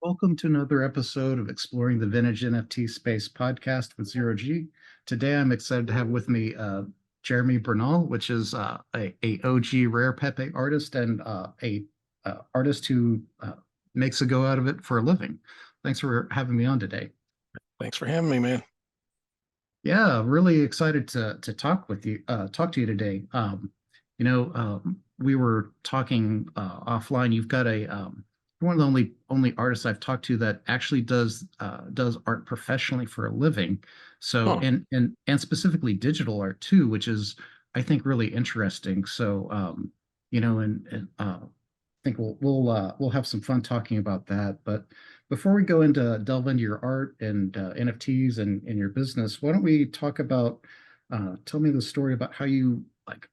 Welcome to another episode of Exploring the Vintage NFT Space podcast with ZeroG. Today, I'm excited to have with me Jeremy Bernal, which is a OG Rare Pepe artist and a artist who makes a go out of it for a living. Thanks for having me on today. Thanks for having me, man. Yeah, really excited to talk to you today. We were talking offline. You've got you're one of the only artists I've talked to that actually does art professionally for a living. So Oh, and specifically digital art too, which is I think really interesting. So I think we'll have some fun talking about that. But before we go into delve into your art and NFTs and your business, why don't we talk about tell me the story about how you like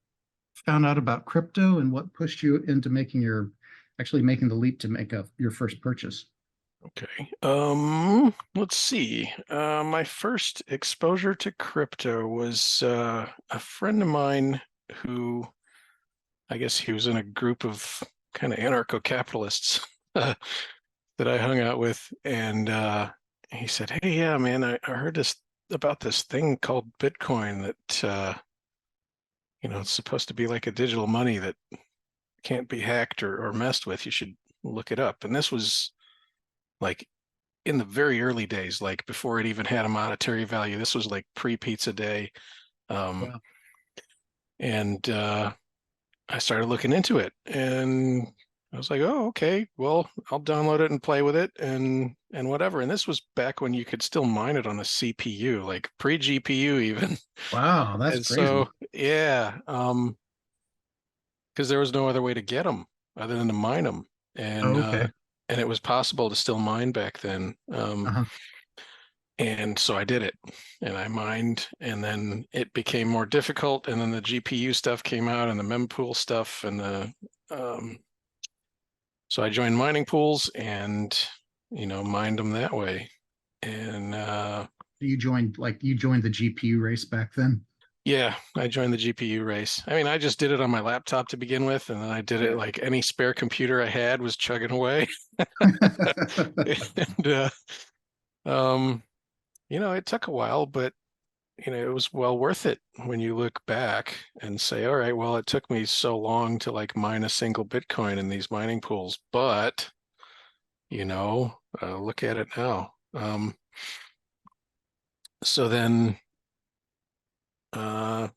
found out about crypto and what pushed you into making the leap to make your first purchase. okay. Let's see. My first exposure to crypto was a friend of mine who, I guess he was in a group of kind of anarcho-capitalists that I hung out with, and he said, "Hey, yeah, man, I heard about this thing called Bitcoin that it's supposed to be like a digital money that can't be hacked or messed with. You should look it up." And this was like in the very early days, like before it even had a monetary value. This was like pre-pizza day. Um, Wow. and I started looking into it, and I was like, oh, okay, well, I'll download it and play with it and whatever. And this was back when you could still mine it on a CPU, like pre-GPU even. Wow, that's And so, crazy. yeah, because there was no other way to get them other than to mine them. Oh, And okay. and it was possible to still mine back then. Uh-huh. And so I did it, and I mined, and then it became more difficult, and then the GPU stuff came out, and the mempool stuff, and the so I joined mining pools and mined them that way. And You joined the GPU race back then. yeah, I joined the GPU race. I mean, I just did it on my laptop to begin with, and then I did it like any spare computer I had was chugging away. And um, it took a while, but it was well worth it when you look back and say, all right, well, it took me so long to like mine a single Bitcoin in these mining pools, but look at it now. So then, So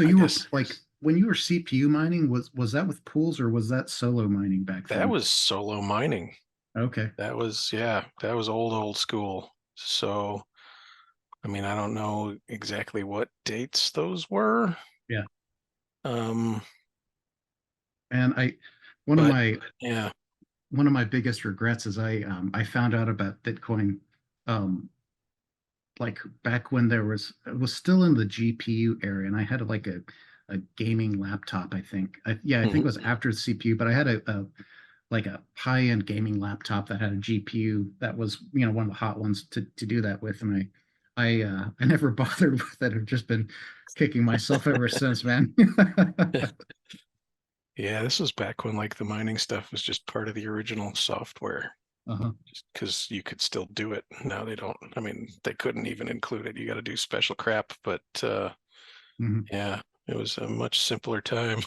I you were guess like when you were CPU mining, was that with pools or was that solo mining back that then? was solo mining. Okay. That was old school. So, I mean, I don't know exactly what dates those were. Yeah. Um, And one of but my yeah. one of my biggest regrets is I found out about Bitcoin um like back when it was still in the GPU era and I had like a gaming laptop, I think. I think it was Mhm. after the CPU, but I had a like a high-end gaming laptop that had a GPU that was, one of the hot ones to do that with. And I never bothered with it. I've just been kicking myself ever since, man. Yeah, this was back when like the mining stuff was just part of the original software, Uh-huh. just because you could still do it. Now they don't. I mean, they couldn't even include it. You got to do special crap. But Mhm. yeah, it was a much simpler time.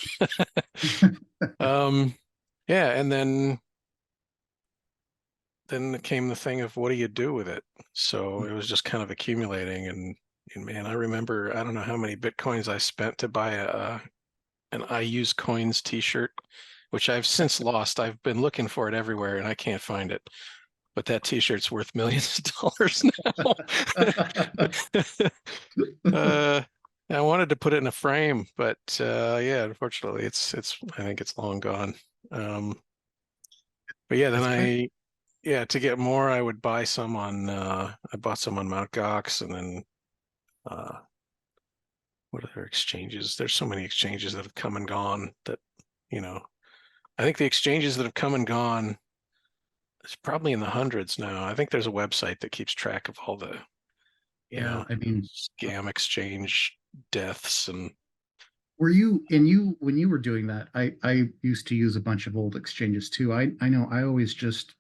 um, yeah, and then came the thing of what do you do with it? So it was just kind of accumulating, and man, I remember I don't know how many Bitcoins I spent to buy an I use coins t-shirt, which I've since lost. I've been looking for it everywhere and I can't find it. But that t-shirt's worth millions of dollars now. uh, I wanted to put it in a frame, but yeah, unfortunately it's I think it's long gone. Um, but yeah, then It's kind to get more I would buy some on I bought some on Mt. Gox, and then uh what other exchanges? There's so many exchanges that have come and gone that, you know, I think the exchanges that have come and gone, it's probably in the hundreds now. I think there's a website that keeps track of all the, you yeah, know, I mean, scam exchange deaths and were you and you when you were doing that, I used to use a bunch of old exchanges too. I know I always just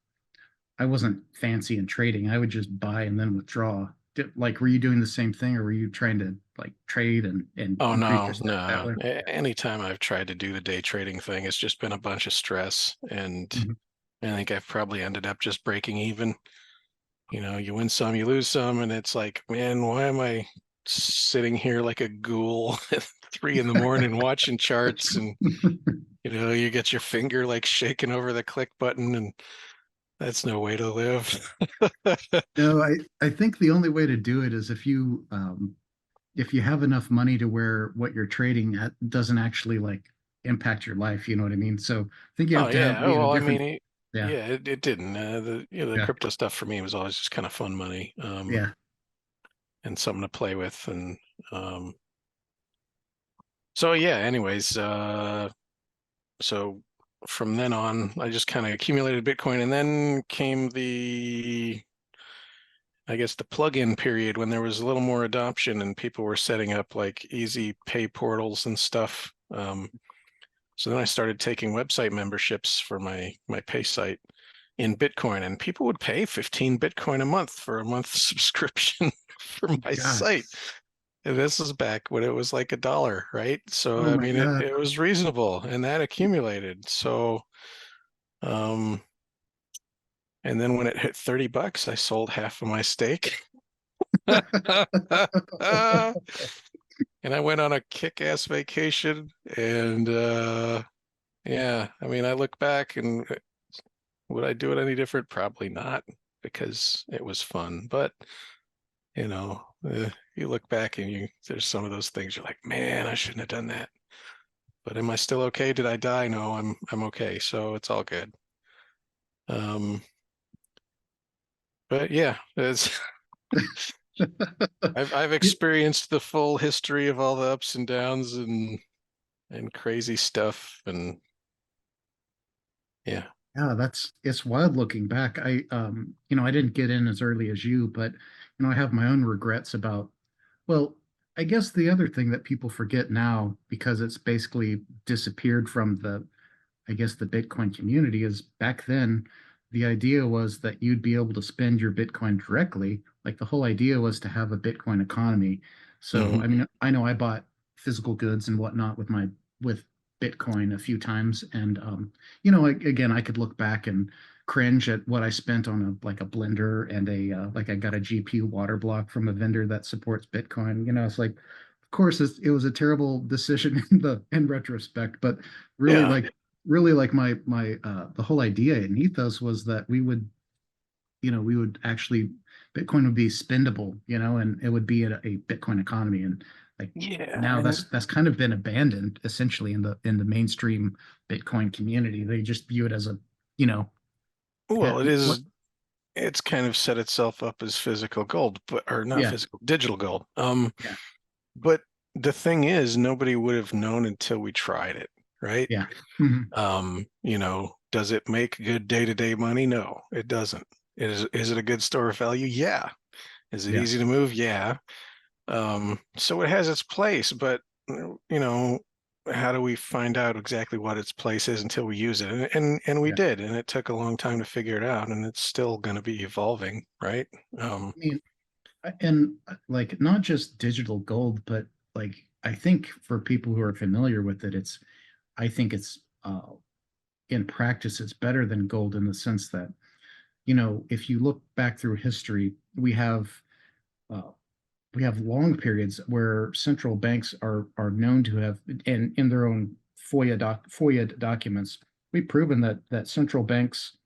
I wasn't fancy in trading. I would just buy and then withdraw. Like, were you doing the same thing, or were you trying to like trade and Oh increase no, your stack that no. way? Anytime I've tried to do the day trading thing, it's just been a bunch of stress, and Mhm. I think I've probably ended up just breaking even. You win some, you lose some, and it's like, man, why am I sitting here like a ghoul at 3 in the morning watching charts? And you get your finger like shaking over the click button, and that's no way to live. No, I think the only way to do it is if you have enough money to where what you're trading at doesn't actually like impact your life, you know what I mean? So I think you Oh have to yeah. have, Oh well, I mean, different. Yeah, yeah, it didn't. The yeah, crypto stuff for me was always just kind of fun money, yeah. and something to play with, and um, so yeah. Anyways, so from then on, I just kind of accumulated Bitcoin, and then came I guess the plug-in period when there was a little more adoption and people were setting up like easy pay portals and stuff. So then I started taking website memberships for my pay site in Bitcoin, and people would pay 15 Bitcoin a month for a month subscription for my God. site. And this is back when it was like $1, right? Oh So I my mean, God. it was reasonable, and that accumulated. So, um, and then when it hit $30, I sold half of my stake. And I went on a kick-ass vacation, and yeah, I mean, I look back and would I do it any different? Probably not, because it was fun. But you look back and there's some of those things you're like, man, I shouldn't have done that. But am I still okay? Did I die? No, I'm okay. So it's all good. Um, but yeah, I've Yeah, experienced the full history of all the ups and downs and crazy stuff, and yeah. yeah, it's wild looking back. I didn't get in as early as you, but I have my own regrets about, well, I guess the other thing that people forget now, because it's basically disappeared from I guess the Bitcoin community, is back then the idea was that you'd be able to spend your Bitcoin directly. Like, the whole idea was to have a Bitcoin economy. So, Hmm. I mean, I know I bought physical goods and whatnot with Bitcoin a few times, and again, I could look back and cringe at what I spent on a blender and like I got a GPU water block from a vendor that supports Bitcoin. It's like, of course, it was a terrible decision in retrospect, but really, Yeah. like my the whole idea in ethos was that we would actually, Bitcoin would be spendable, and it would be a Bitcoin economy. And like, Yeah. now And that's kind of been abandoned essentially in the mainstream Bitcoin community. They just view it as a, you know well, eh, what it's kind of set itself up as physical gold, but or not yeah, physical, digital gold. yeah, But the thing is, nobody would have known until we tried it, right? yeah. Mhm. Does it make good day-to-day money? No, it doesn't. Is it a good store of value? Yeah. Is it Yeah, easy to move? Yeah. So it has its place, but how do we find out exactly what its place is until we use it? And we yeah. did, and it took a long time to figure it out, and it's still going to be evolving, right? I mean, and like, not just digital gold, but like, I think for people who are familiar with it, I think it's in practice, it's better than gold in the sense that, if you look back through history, uh, we have long periods where central banks are known to have, in their own FOIA documents, we've proven that central banks,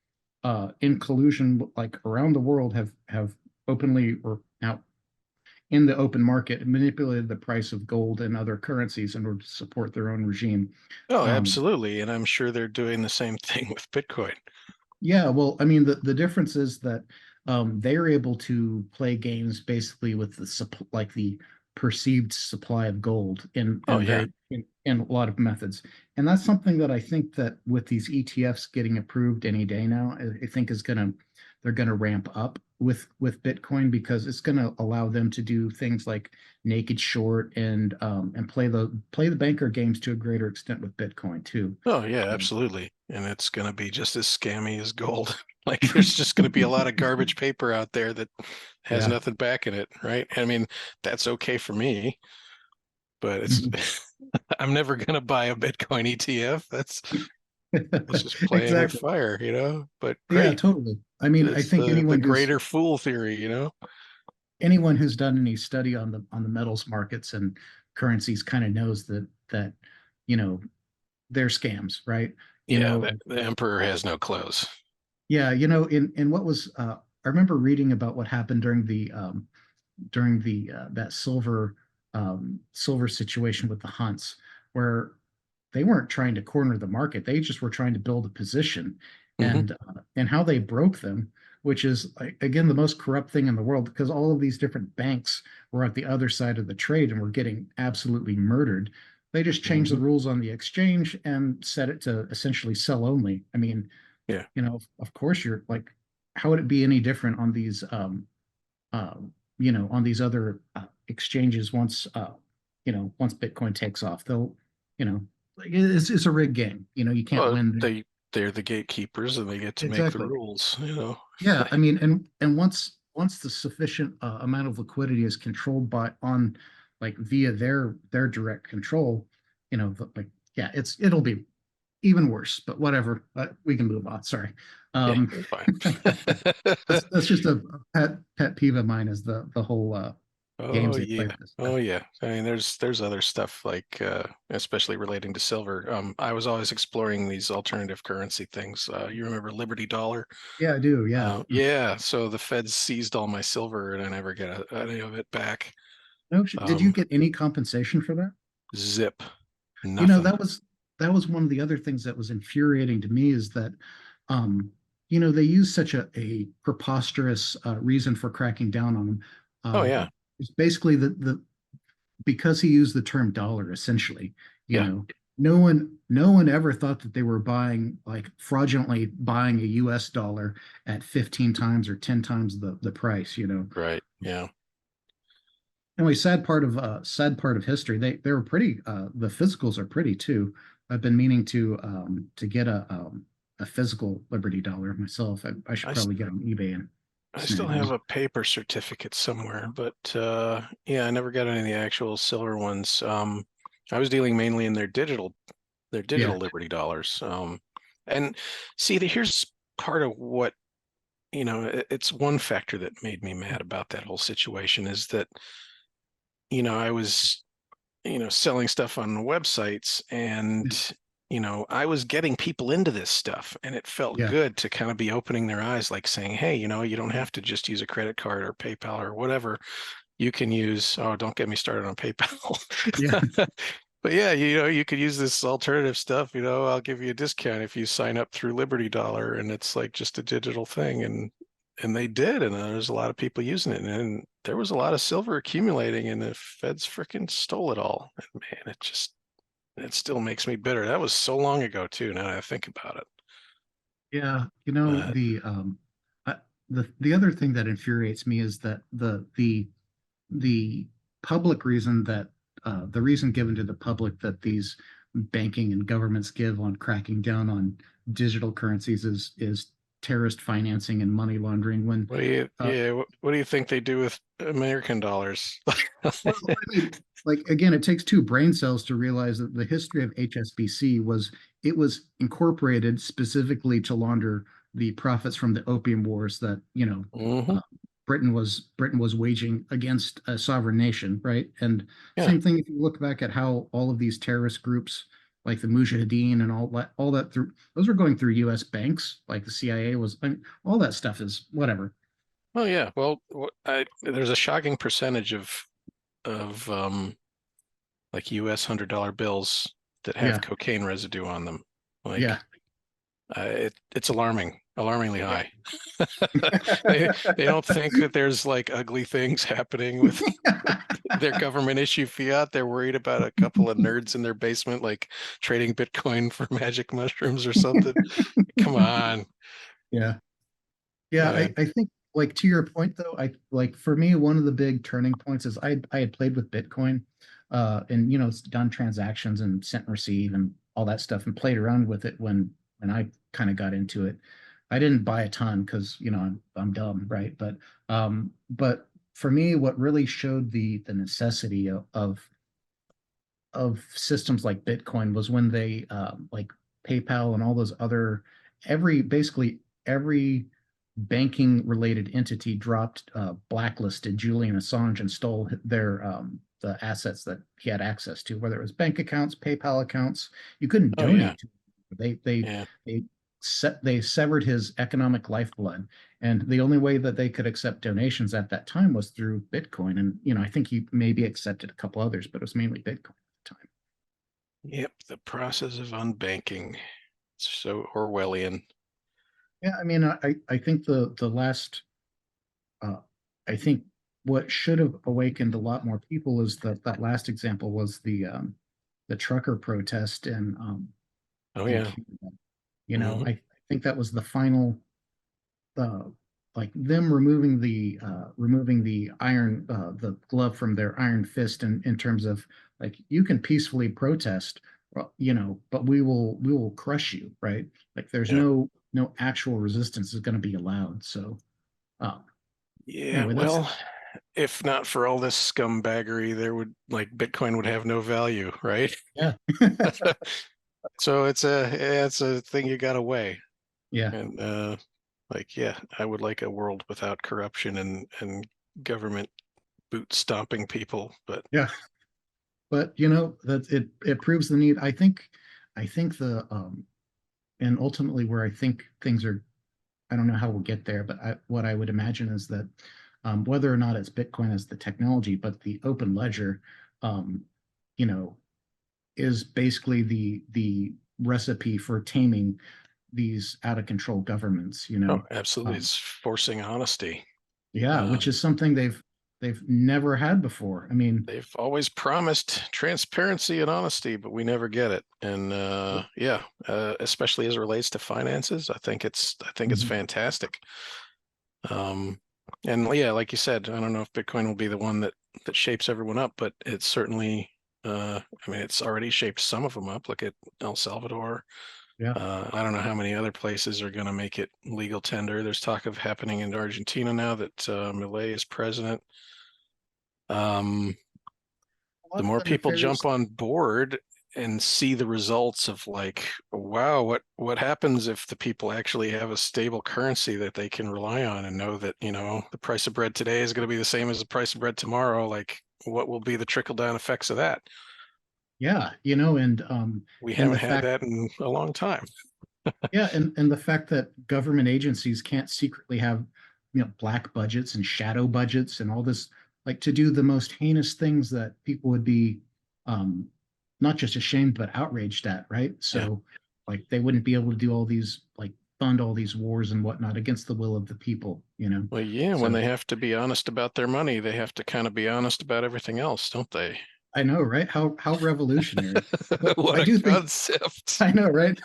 in collusion, like around the world, have openly, or now in the open market, manipulated the price of gold and other currencies in order to support their own regime. Oh, Um, absolutely, and I'm sure they're doing the same thing with Bitcoin. Yeah, well, I mean, the difference is that they are able to play games basically with like the perceived supply of gold Oh yeah. in a lot of methods, and that's something that I think that with these ETFs getting approved any day now, I think they're gonna ramp up with Bitcoin, because it's gonna allow them to do things like naked short and play the banker games to a greater extent with Bitcoin too. Oh yeah, Um, absolutely, and it's going to be just as scammy as gold. Like there's just going to be a lot of garbage paper out there that has Yeah. nothing back in it, right? I mean, that's okay for me, but it's Mhm. I'm never going to buy a Bitcoin ETF. That's just playing with Exactly. fire, you know? But Yeah, great. totally. I mean, I It's think the greater fool theory, you know? anyone who's done any study on the metals markets and currencies kind of knows that you know they're scams, right? You Yeah, know, the emperor has no clothes. yeah, you know, in what was I remember reading about what happened during the that silver situation with the hunts, where they weren't trying to corner the market. They just were trying to build a position, Hmm. and how they broke them, which is again the most corrupt thing in the world because all of these different banks were at the other side of the trade and were getting absolutely murdered. They just changed the Hmm. rules on the exchange and set it to essentially sell only. I mean, Yeah. you know, of course you're like, how would it be any different on these uh, on these other exchanges once once Bitcoin takes off? They'll, you know, like it's a rigged game. You know, you can't Well, win there. they're the gatekeepers and they get to make the Exactly. rules, you know. Yeah, I mean, and once the sufficient amount of liquidity is controlled by on like via their direct control, like yeah, it'll be even worse. But whatever, we can move on. Sorry. Yeah, Um, it's fine. that's just a pet peeve of mine is the whole Oh games they play yeah. with this Oh stuff. yeah. I mean, there's other stuff like especially relating to silver. I was always exploring these alternative currency things. You remember Liberty Dollar? Yeah, I do. Yeah. Yeah. So the Feds seized all my silver and I never get any of it back. No, did you Um, get any compensation for that? Zip. You know, Nothing. that was one of the other things that was infuriating to me is that they use such a preposterous reason for cracking down on them. Oh yeah. It's basically the because he used the term dollar essentially, you Yeah. know, no one ever thought that they were buying like fraudulently buying a US dollar at 15 times or 10 times the price, you know. Right. Yeah. Anyway, sad part of history. They were pretty. The physicals are pretty too. I've been meaning to get a physical Liberty Dollar myself. I should I s- probably get on eBay and I still snag have one. a paper certificate somewhere, but yeah, I never got any of the actual silver ones. I was dealing mainly in their Yeah, digital Liberty dollars. And see, here's part of what, it's one factor that made me mad about that whole situation is that, I was, selling stuff on websites and, I was getting people into this stuff and it felt yeah, good to kind of be opening their eyes, like saying, hey, you don't have to just use a credit card or PayPal or whatever. You can use, oh, don't get me started on PayPal. yeah, But yeah, you could use this alternative stuff, I'll give you a discount if you sign up through Liberty Dollar and it's like just a digital thing and they did and there's a lot of people using it and there was a lot of silver accumulating and the feds freaking stole it all. And man, it still makes me bitter. That was so long ago too, now that I think about it. yeah. You know But uh, the other thing that infuriates me is that the public reason that the reason given to the public that these banking and governments give on cracking down on digital currencies is terrorist financing and money laundering when uh, what do you think they do with American dollars? well, I mean, like again, it takes two brain cells to realize that the history of HSBC was it was incorporated specifically to launder the profits from the opium wars that Hmm. uh, Britain was waging against a sovereign nation, right? And Yeah. same thing if you look back at how all of these terrorist groups like the Mujahideen and all that through those were going through U.S. banks, like the CIA was. I mean, all that stuff is whatever. Well, yeah. Well, there's a shocking percentage of like U.S. $100 bills that have Yeah, cocaine residue on them. yeah. Like it's alarmingly Yeah. high. They don't think that there's like ugly things happening with their government issue fiat. They're worried about a couple of nerds in their basement, like trading Bitcoin for magic mushrooms or something. Come on. Yeah. Yeah, Yeah. I think like to your point though, I like for me one of the big turning points is I had played with Bitcoin and done transactions and sent and receive and all that stuff and played around with it when I kind of got into it. I didn't buy a ton because I'm dumb, right? But for me, what really showed the necessity of systems like Bitcoin was when they like PayPal and all those other basically every banking related entity dropped blacklisted Julian Assange and stole their the assets that he had access to, whether it was bank accounts, PayPal accounts. You couldn't Oh yeah, donate to them. yeah, They severed his economic lifeblood, and the only way that they could accept donations at that time was through Bitcoin. And I think he maybe accepted a couple others, but it was mainly Bitcoin at the time. yep. The process of unbanking. It's so Orwellian. Yeah, I mean, I think the last uh, I think what should have awakened a lot more people is that last example was the trucker protest Oh in yeah. Canada. Hmm. I think that was the final uh, like them removing the iron the glove from their iron fist in terms of like you can peacefully protest, well, but we will crush you, right? Like there's Yeah. no actual resistance is going to be allowed. So uh, Yeah. anyway, that's Well, if not for all this scumbaggery, there would like Bitcoin would have no value, right? yeah. So it's a thing you gotta weigh. Yeah, And like yeah, I would like a world without corruption and government boot stomping people, but yeah. But that it proves the need. I think the and ultimately where I think things are, I don't know how we'll get there, but what I would imagine is that whether or not it's Bitcoin as the technology, but the open ledger, um, you know, is basically the recipe for taming these out of control governments. oh, absolutely, Um, it's forcing honesty. yeah, Uh, which is something they've never had before. I mean, they've always promised transparency and honesty, but we never get it. And yeah, especially as it relates to finances, I think it's mhm, fantastic. Um, and yeah, like you said, I don't know if Bitcoin will be the one that shapes everyone up, but it's certainly. I mean, it's already shaped some of them up. Look at El Salvador. yeah. I don't know how many other places are going to make it legal tender. There's talk of happening in Argentina now that Milei is president. Um, A the lot of more the people nefarious. jump on board and see the results of like, wow, what happens if the people actually have a stable currency that they can rely on and know that, the price of bread today is going to be the same as the price of bread tomorrow, like what will be the trickle down effects of that? Yeah, We and the haven't had fact that in a long time. yeah, and the fact that government agencies can't secretly have, black budgets and shadow budgets and all this, like to do the most heinous things that people would be um not just ashamed but outraged at, right? Yeah. So like they wouldn't be able to do all these like fund all these wars and whatnot against the will of the people. Well, yeah, when So they have to be honest about their money, they have to kind of be honest about everything else, don't they? I know, right? How revolutionary. But What I a do think concept. I know, right?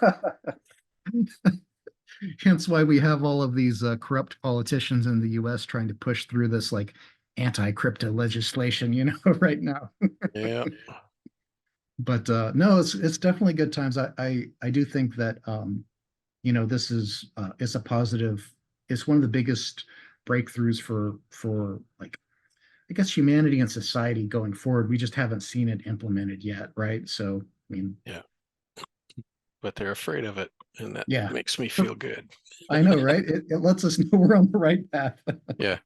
Hence why we have all of these corrupt politicians in the US trying to push through this like anti-crypto legislation, right now. Yeah. But no, it's definitely good times. I do think that this is it's a positive, it's one of the biggest breakthroughs for like I guess humanity and society going forward. We just haven't seen it implemented yet, right? So I mean, Yeah. But they're afraid of it. And that yeah, makes me feel good. I know, right? It lets us know we're on the right path. Yeah.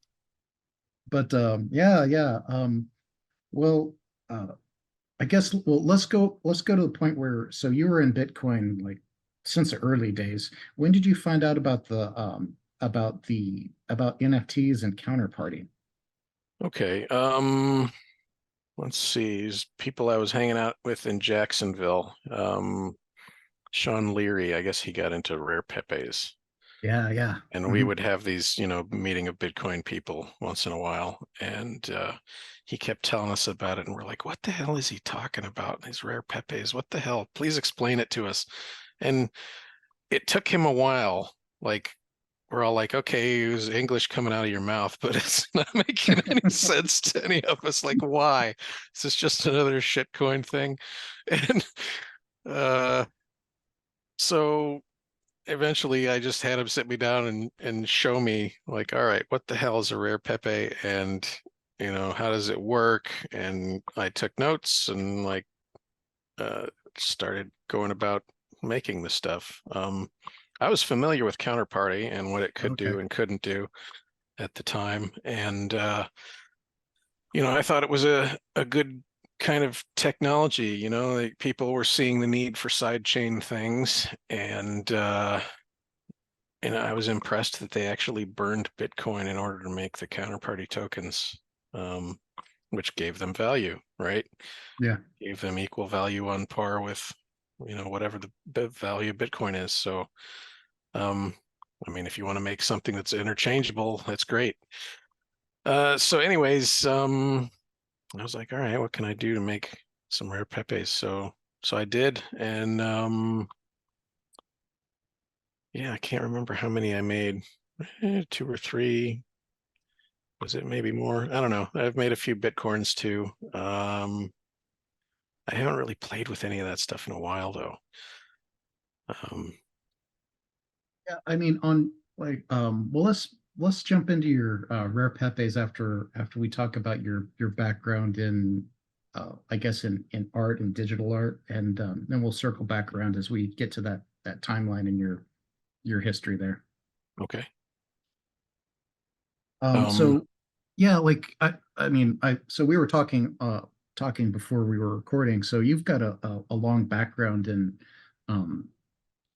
But yeah. Well, uh, I guess let's go to the point where so you were in Bitcoin like since the early days. When did you find out about NFTs and counterparty? Okay. Let's see. There's people I was hanging out with in Jacksonville. Sean Leary, I guess he got into Rare Pepes. Yeah, yeah. And we Hmm. would have these, meeting of Bitcoin people once in a while. And he kept telling us about it. And we're like, what the hell is he talking about? These rare Pepes. What the hell? Please explain it to us. And it took him a while. Like, we're all like, okay, it was English coming out of your mouth, but it's not making any sense to any of us. Like, why? Is this just another shitcoin thing? And uh, so eventually I just had him sit me down and show me like, all right, what the hell is a Rare Pepe, and how does it work? And I took notes and like started going about making the stuff. I was familiar with Counterparty and what it could Okay. do and couldn't do at the time, and I thought it was a good kind of technology. Like people were seeing the need for sidechain things, and I was impressed that they actually burned Bitcoin in order to make the counterparty tokens, um, which gave them value, right? Yeah. Gave them equal value on par with, whatever the value of Bitcoin is. So, um, I mean, if you want to make something that's interchangeable, that's great. So anyways, I was like, all right, what can I do to make some Rare Pepes? So I did, and yeah, I can't remember how many I made. Two or three. Was it maybe more? I don't know. I've made a few Bitcorns too. I haven't really played with any of that stuff in a while though. Um, Yeah, I mean, on like, well, let's jump into your rare pepes after we talk about your background in, I guess in art and digital art, and then we'll circle back around as we get to that timeline in your history there. okay. Um, So yeah, like I mean, so we were talking before we were recording. So you've got a long background um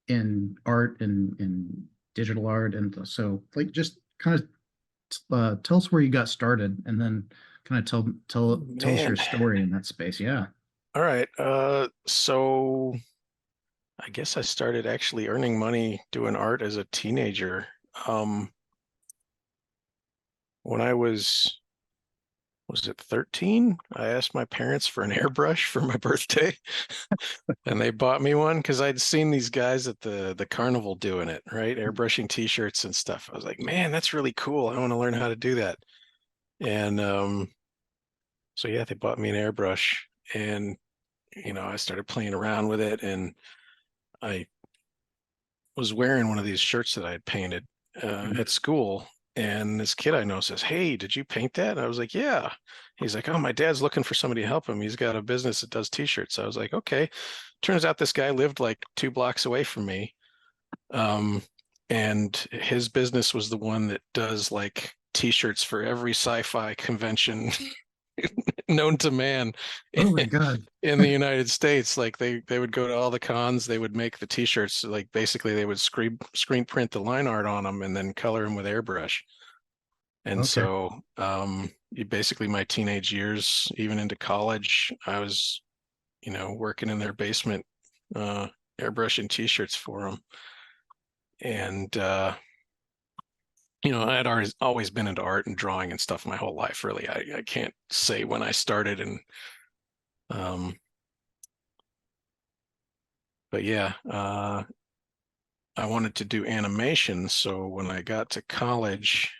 in art and in digital art, and so like just kind of tell us where you got started, and then kind of tell us your man. story in that space. Yeah. All right. So I guess I started actually earning money doing art as a teenager. Um, when I was it 13? I asked my parents for an airbrush for my birthday, and they bought me one because I'd seen these guys at the carnival doing it, right? Airbrushing t-shirts and stuff. I was like, man, that's really cool. I want to learn how to do that. And so yeah, they bought me an airbrush, and I started playing around with it, and I was wearing one of these shirts that I had painted Mhm. at school. And this kid I know says, "Hey, did you paint that?" And I was like, "Yeah." He's like, "Oh, my dad's looking for somebody to help him. He's got a business that does t-shirts." I was like, "Okay." Turns out this guy lived like 2 blocks away from me. Um, and his business was the one that does like t-shirts for every sci-fi convention known to man Oh my God. in the United States. Like they would go to all the cons, they would make the t-shirts, like basically they would screen print the line art on them and then color them with airbrush. And Okay. so basically my teenage years, even into college, I was, working in their basement, uh, airbrushing t-shirts for them. And I had always been into art and drawing and stuff my whole life, really. I can't say when I started, and um, but yeah, I wanted to do animation. So when I got to college,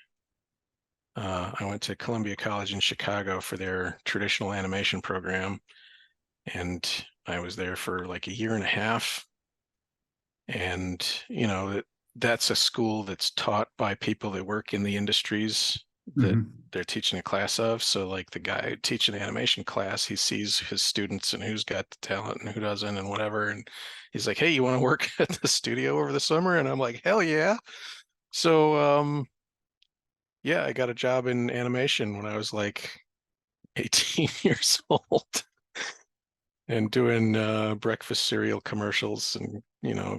I went to Columbia College in Chicago for their traditional animation program, and I was there for like a year and a half. And that's a school that's taught by people that work in the industries that Hmm. they're teaching a class of. So like the guy teaching an animation class, he sees his students and who's got the talent and who doesn't and whatever. And he's like, "Hey, you want to work at the studio over the summer?" And I'm like, "Hell yeah." So yeah, I got a job in animation when I was like 18 years old, and doing breakfast cereal commercials, and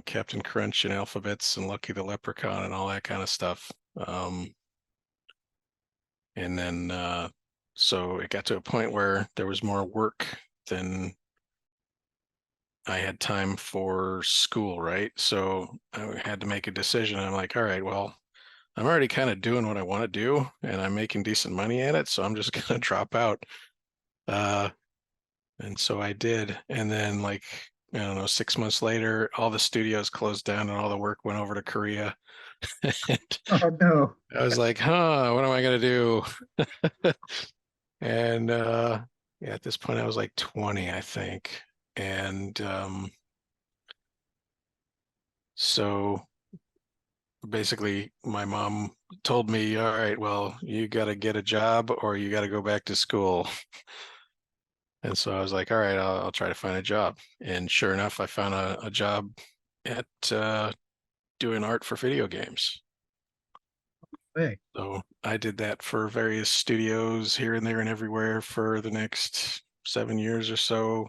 Captain Crunch and Alphabets and Lucky the Leprechaun and all that kind of stuff. And then so it got to a point where there was more work than I had time for school, right? So I had to make a decision. I'm like, all right, well, I'm already kind of doing what I want to do, and I'm making decent money at it, so I'm just gonna drop out. Uh, and so I did. And then like, I don't know, 6 months later, all the studios closed down and all the work went over to Korea. And Oh no. I was like, huh, what am I gonna do? And yeah, at this point I was like 20, I think. And so basically my mom told me, all right, well, you got to get a job or you got to go back to school. And so I was like, all right, I'll try to find a job. And sure enough, I found a job at doing art for video games. Hey, So I did that for various studios here and there and everywhere for the next 7 years or so.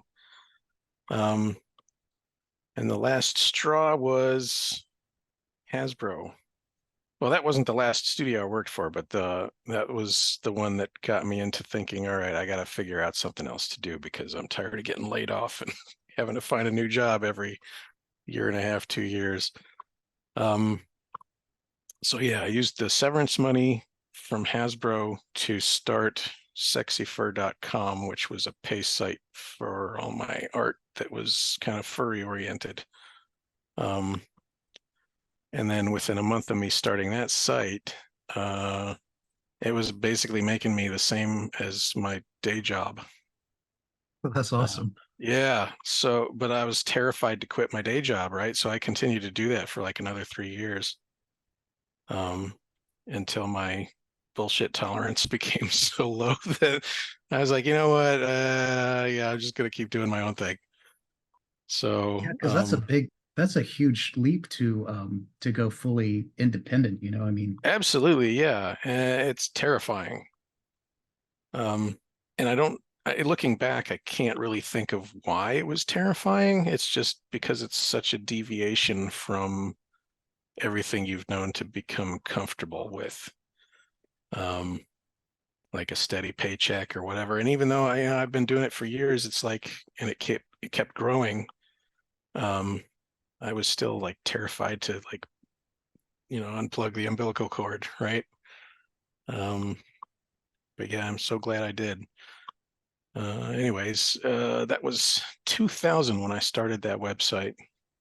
Um, and the last straw was Hasbro. Well, that wasn't the last studio I worked for, but that was the one that got me into thinking, all right, I got to figure out something else to do because I'm tired of getting laid off and having to find a new job every year and a half, 2 years. Um, so yeah, I used the severance money from Hasbro to start sexyfur.com, which was a pay site for all my art that was kind of furry oriented. Um, and then within a month of me starting that site, it was basically making me the same as my day job. well, that's Um, awesome. yeah. So, but I was terrified to quit my day job, right? So I continued to do that for like another 3 years, um, until my bullshit tolerance became so low that I was like, you know what? Yeah, I'm just gonna keep doing my own thing. Yeah, So, because that's a huge leap to go fully independent, you know. I mean, absolutely, yeah, it's terrifying. And looking back, I can't really think of why it was terrifying. It's just because it's such a deviation from everything you've known to become comfortable with, um, like a steady paycheck or whatever. And even though I've been doing it for years, it's like, and it kept growing. Um, I was still like terrified to like, unplug the umbilical cord, right? Um, but yeah, I'm so glad I did. Anyways, that was 2000 when I started that website,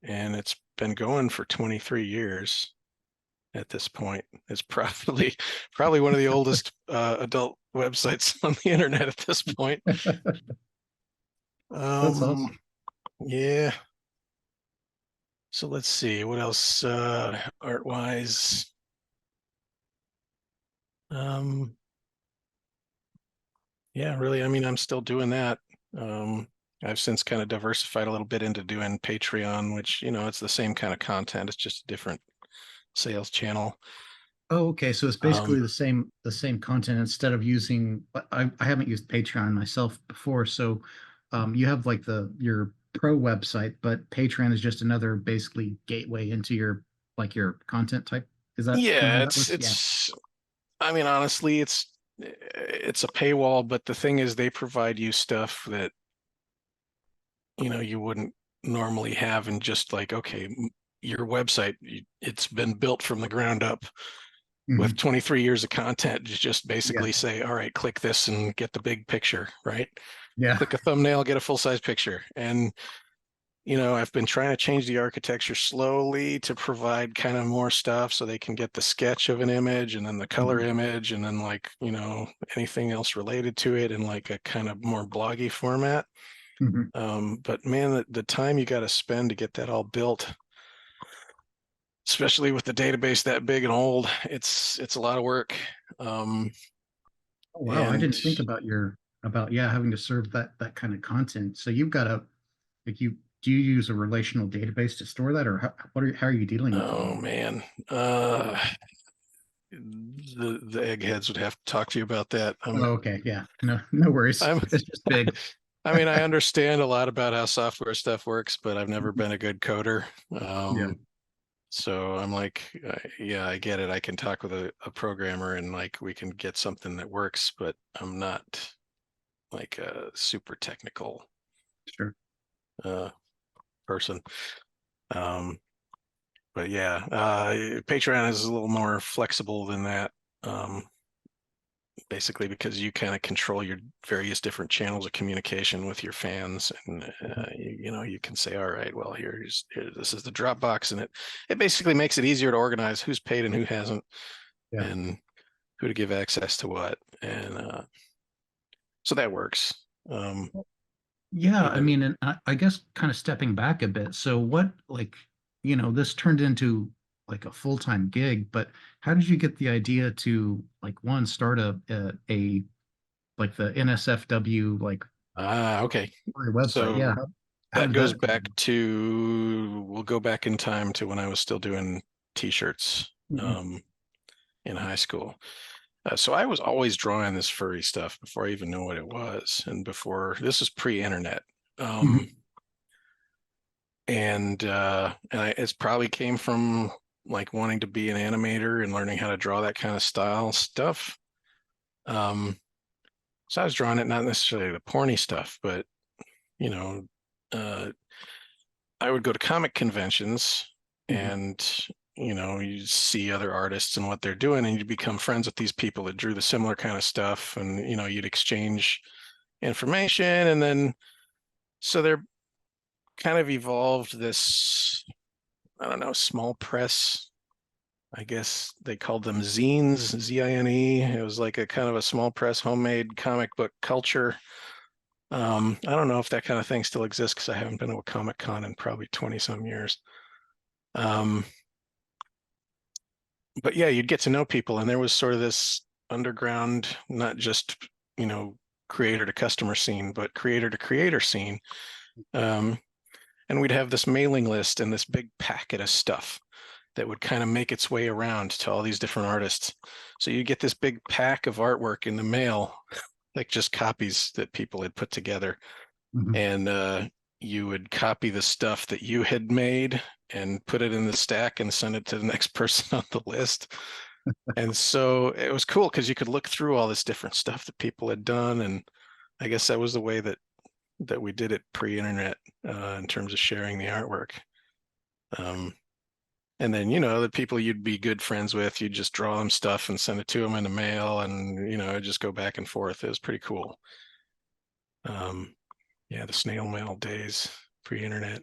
and it's been going for 23 years at this point. It's probably one of the oldest adult websites on the internet at this point. that's Um, awesome. yeah. So let's see what else art wise. Um, yeah, really. I mean, I'm still doing that. Um, I've since kind of diversified a little bit into doing Patreon, which, it's the same kind of content. It's just a different sales channel. Oh, okay. So it's Um, basically the same content instead of using. I haven't used Patreon myself before, so you have like your pro website, but Patreon is just another basically gateway into your content type. Is that kind of yeah, how that it's works? Yeah. it's I mean, honestly, it's a paywall, but the thing is they provide you stuff that, you wouldn't normally have in just like, okay, your website, it's been built from the ground up with Hmm. 23 years of content to just Yeah. basically say, all right, click this and get the big picture, right? Yeah. Click a thumbnail, get a full size picture. And, I've been trying to change the architecture slowly to provide kind of more stuff so they can get the sketch of an image and then the color Hmm. image and then like, anything else related to it in like a kind of more bloggy format. Hmm. But man, the time you got to spend to get that all built, especially with the database that big and old, it's a lot of work. Um, Oh, wow. I and didn't think about yeah having to serve that kind of content. So you've got to like you do you use a relational database to store that, or how are you dealing with all oh that? man, the eggheads would have to talk to you about that. Oh, okay. Yeah. No worries. I'm It's just big. I mean, I understand a lot about how software stuff works, but I've never been a good coder. Yeah. So I'm like, yeah, I get it. I can talk with a programmer and like we can get something that works, but I'm not like a super technical Sure. uh, person. Um, but yeah, Patreon is a little more flexible than that. Um, Basically because you kind of control your various different channels of communication with your fans, and Mhm. you can say, all right, well, this is the Dropbox, and it basically makes it easier to organize who's paid and who hasn't, Yeah. and who to give access to what, and so that works. Yeah. I Either mean, and I guess kind of stepping back a bit. So what, like, this turned into like a full-time gig, but how did you get the idea to like one start a like the NSFW like Okay. website? Yeah. So How that did goes that come back to, we'll go back in time to when I was still doing t-shirts about? in high school. So I was always drawing this furry stuff before I even knew what it was, and before this was pre-internet. Um, Mhm. it's probably came from like wanting to be an animator and learning how to draw that kind of style stuff. Um, so I was drawing it, not necessarily the porny stuff, but you know, uh, I would go to comic conventions Mhm. and you see other artists and what they're doing, and you become friends with these people that drew the similar kind of stuff, and you'd exchange information, and then so there kind of evolved this, I don't know, small press. I guess they called them zines, Z-I-N-E. It was like a kind of a small press, homemade comic book culture. I don't know if that kind of thing still exists because I haven't been to a Comic Con in probably 20 some years. Um, but yeah, you'd get to know people, and there was sort of this underground, not just, you know, creator to customer scene, but creator to creator scene. Um, and we'd have this mailing list and this big packet of stuff that would kind of make its way around to all these different artists. So you get this big pack of artwork in the mail, like just copies that people had put together. Mhm. And you would copy the stuff that you had made and put it in the stack and send it to the next person on the list. And so it was cool because you could look through all this different stuff that people had done. And I guess that was the way that we did it pre-internet, in terms of sharing the artwork. Um, and then, the people you'd be good friends with, you'd just draw them stuff and send it to them in the mail, and just go back and forth. It was pretty cool. Um, yeah, the snail mail days, pre-internet.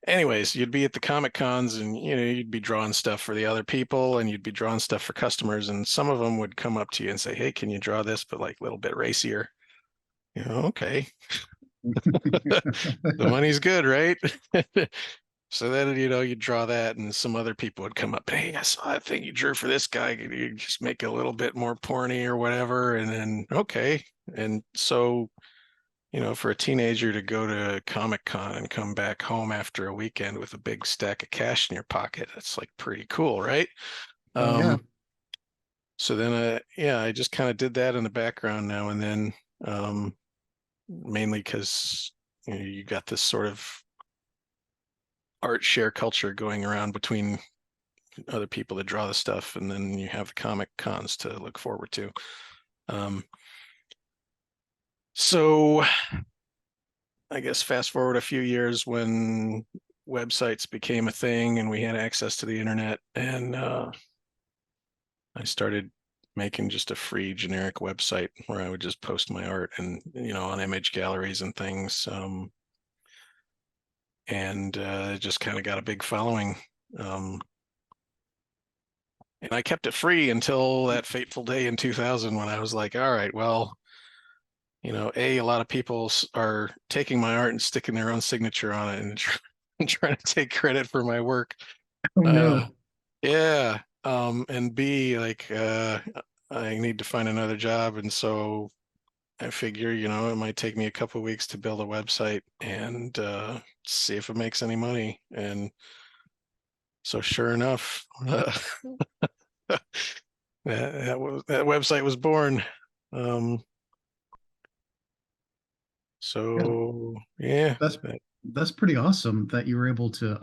Anyways, you'd be at the Comic Cons, and you'd be drawing stuff for the other people, and you'd be drawing stuff for customers, and some of them would come up to you and say, "Hey, can you draw this, but like a little bit racier?" Okay. The money's good, right? So then, you draw that, and some other people would come up, "Hey, I saw that thing you drew for this guy. Could you just make it a little bit more porny or whatever?" And then, okay. And so, for a teenager to go to Comic Con and come back home after a weekend with a big stack of cash in your pocket, that's like pretty cool, right? Oh yeah. So then, yeah, I just kind of did that in the background now and then, mainly because you got this sort of art share culture going around between other people that draw the stuff, and then you have the Comic Cons to look forward to. Um, so I guess fast forward a few years when websites became a thing and we had access to the internet, and I started making just a free generic website where I would just post my art and on image galleries and things, and it just kind of got a big following. Um, and I kept it free until that fateful day in 2000 when I was like, all right, well, a lot of people are taking my art and sticking their own signature on it and trying to take credit for my work. Oh Uh, no. yeah. And B, like, I need to find another job. And so I figure, it might take me a couple of weeks to build a website and see if it makes any money. And so sure enough, that website was born. Um, Yeah, so yeah, that's that's pretty awesome that you were able to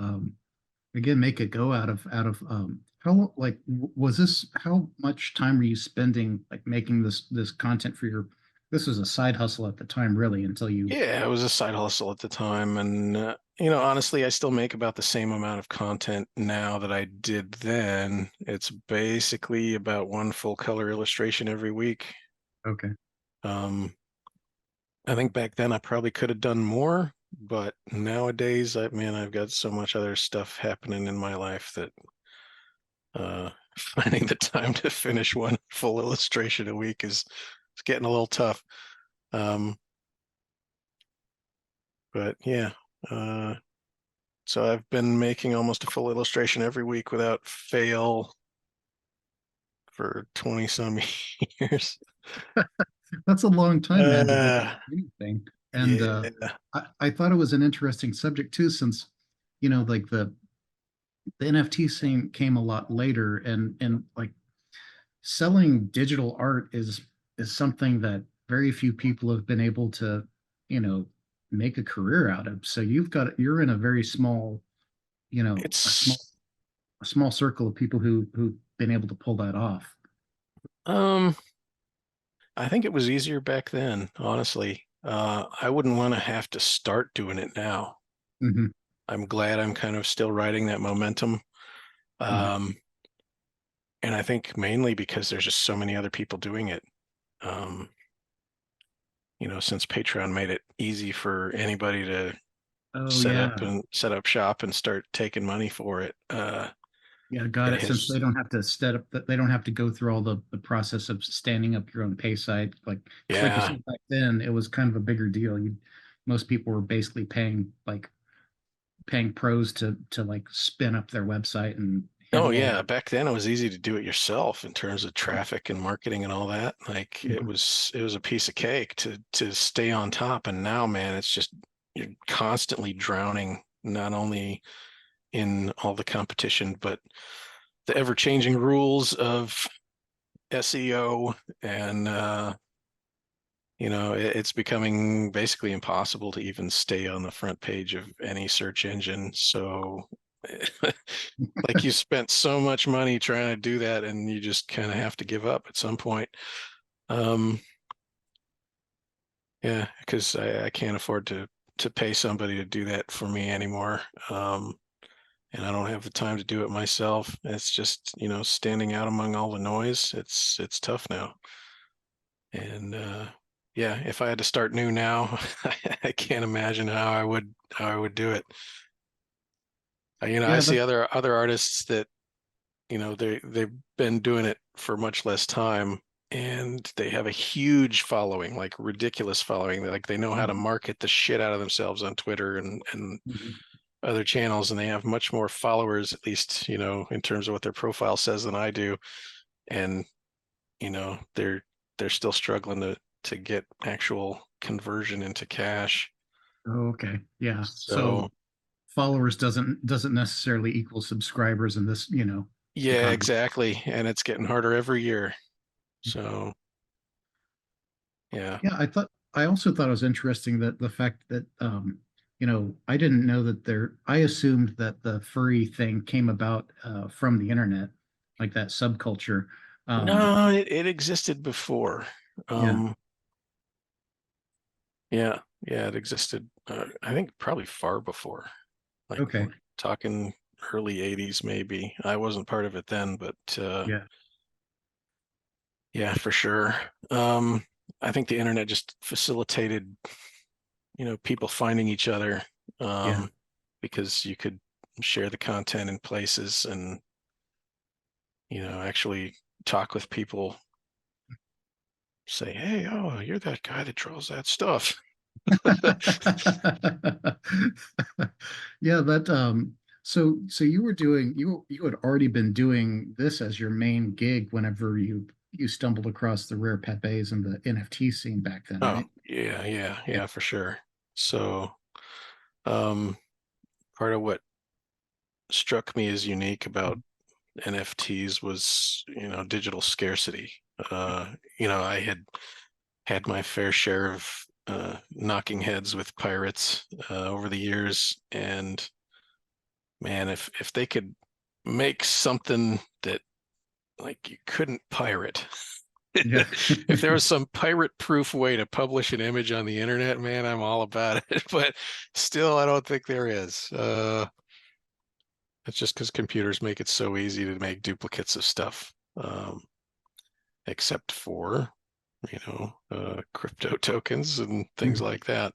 again make a go out of how like was this how much time were you spending like making this content for your this was a side hustle at the time really until you yeah, it was a side hustle at the time. And, honestly, I still make about the same amount of content now that I did then. It's basically about one full color illustration every week. okay. Um, I think back then I probably could have done more, but nowadays, I've got so much other stuff happening in my life that finding the time to finish one full illustration a week is getting a little tough. Um, but yeah, uh, So I've been making almost a full illustration every week without fail for 20 some years. That's a long time, man, to be Uh, doing anything. And yeah. I thought it was an interesting subject too, since like the NFT scene came a lot later, and like selling digital art is something that very few people have been able to, you know, make a career out of. So you're in a very small, a small It's circle of people who've been able to pull that off. um I think it was easier back then, honestly. I wouldn't want to have to start doing it now. Hmm. I'm glad I'm kind of still riding that momentum. Hmm. Um, and I think mainly because there's just so many other people doing it. Um, since Patreon made it easy for anybody to Oh set up yeah. and set up shop and start taking money for it. Yeah, got It it. Since has, they don't have to set up, they don't have to go through all the process of standing up your own pay site. Because like you yeah. said back then, it was kind of a bigger deal. Most people were basically paying pros to like spin up their website and Oh handle all yeah, that. back then it was easy to do it yourself in terms of traffic and marketing and all that. Like Mhm. it was a piece of cake to stay on top. And now, man, it's just you're constantly drowning not only in all the competition, but the ever-changing rules of SEO and it's becoming basically impossible to even stay on the front page of any search engine. So like you spent so much money trying to do that and you just kind of have to give up at some point. Um, yeah, because I can't afford to pay somebody to do that for me anymore. And I don't have the time to do it myself. It's just, standing out among all the noise. It's tough now. And yeah, if I had to start new now, I can't imagine how I would do it. I Yeah, see that. other artists that they've been doing it for much less time and they have a huge following, like ridiculous following. Like they know how to Mhm. market the shit out of themselves on Twitter and Mhm. other channels, and they have much more followers, at least, in terms of what their profile says than I do. And, they're still struggling to get actual conversion into cash. Oh, okay. Yeah. So So followers doesn't necessarily equal subscribers in this, yeah, economy. exactly. And it's getting harder every year. So yeah. Yeah, I also thought it was interesting that the fact that I didn't know that I assumed that the furry thing came about from the internet, like that subculture. Um, No, it existed before. yeah. Um, yeah, yeah, it existed. I think probably far before. Like Okay. we're talking early 80s, maybe. I wasn't part of it then, but Yeah. yeah, for sure. Um, I think the internet just facilitated, people finding each other, Yeah. um, because you could share the content in places and, actually talk with people, say, hey, oh, you're that guy that draws that stuff. Yeah, that so you had already been doing this as your main gig whenever you stumbled across the Rare Pepes and the NFT scene back then, Oh, right? yeah, yeah, yeah, for sure. So, um, part of what struck me as unique about NFTs was, digital scarcity. I had my fair share of knocking heads with pirates over the years, and man, if they could make something that like you couldn't pirate. Yeah. If there was some pirate-proof way to publish an image on the internet, man, I'm all about it. But still, I don't think there is. It's just because computers make it so easy to make duplicates of stuff, except for, crypto tokens and things like that.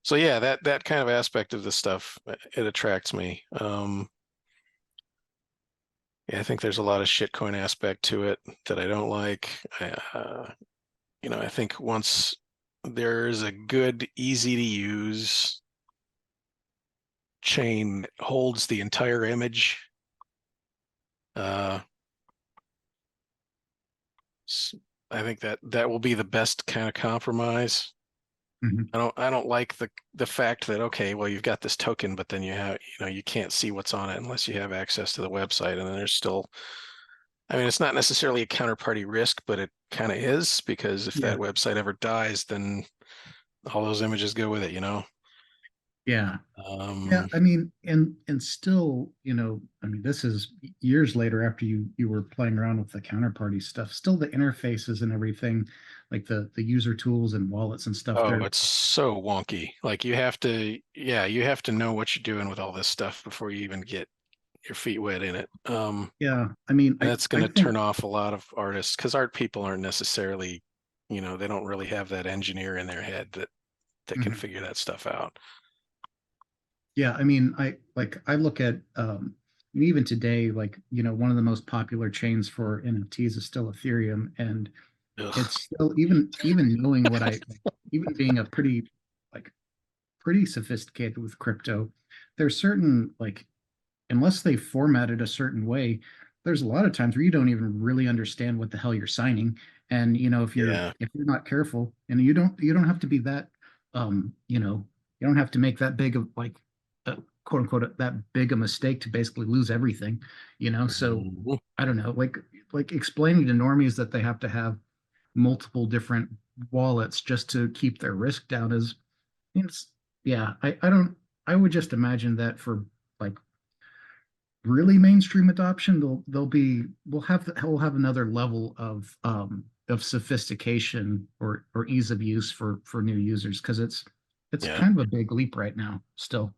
So yeah, that kind of aspect of the stuff, it attracts me. Yeah, I think there's a lot of shitcoin aspect to it that I don't like. I think once there's a good, easy to use chain that holds the entire image. I think that will be the best kind of compromise. Mhm. I don't like the fact that, okay, well, you've got this token, but then you can't see what's on it unless you have access to the website. And then there's still, I mean, it's not necessarily a counterparty risk, but it kind of is, because if Yeah. that website ever dies, then all those images go with it, you know? Yeah. Yeah, Um, I mean, and still, I mean, this is years later after you were playing around with the counterparty stuff. Still, the interfaces and everything, like the user tools and wallets and stuff. oh, They're it's so wonky. Like you have to know what you're doing with all this stuff before you even get your feet wet in it. yeah. I mean, And that's going I to think turn off a lot of artists, because art people aren't necessarily, they don't really have that engineer in their head that can mhm. figure that stuff out. Yeah, I mean, I look at even today, like one of the most popular chains for NFTs is still Ethereum, and Ugh. it's still even knowing what even being a like pretty sophisticated with crypto, there's certain like unless they format it a certain way, there's a lot of times where you don't even really understand what the hell you're signing. And Yeah. if you're not careful, and you don't have to be that you don't have to make that big of like quote unquote that big a mistake to basically lose everything, So Mhm. I don't know, like explaining to normies that they have to have multiple different wallets just to keep their risk down is it's yeah, I don't I would just imagine that for like really mainstream adoption, we'll have another level of sophistication or ease of use for new users because it's Yeah. kind of a big leap right now still.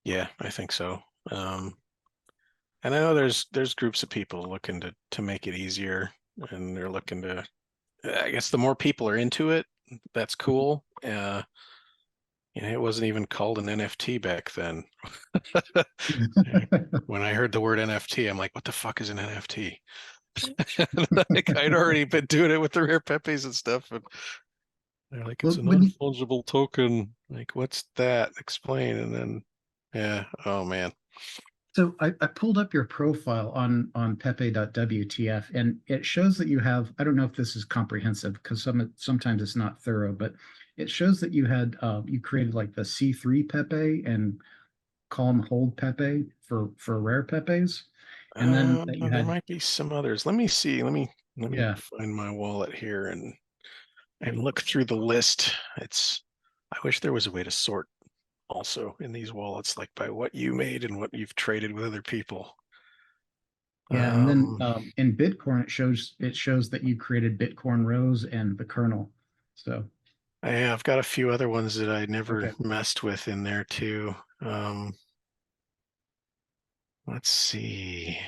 Yeah, I think so. Um, and I know there's groups of people looking to make it easier, and they're looking to, I guess the more people are into it, that's cool. It wasn't even called an NFT back then. When I heard the word NFT, I'm like, what the fuck is an NFT? Like, I'd already been doing it with the Rare Pepes and stuff, and they're like, it's Well, a when non-fungible token. Like, what's that? Explain. And then, yeah, oh man. So I pulled up your profile on Pepe.wtf, and it shows that you have, I don't know if this is comprehensive because sometimes it's not thorough, but it shows that you created like the C3 Pepe and calm hold Pepe for rare Pepes. And then that you There had, might be some others. Let me see. Let me yeah, find my wallet here and look through the list. I wish there was a way to sort also in these wallets, like by what you made and what you've traded with other people. yeah. And then Um, in Bitcoin, it shows that you created Bitcoin Rose and the kernel. So, I've got a few other ones that I never okay. messed with in there too. Let's see.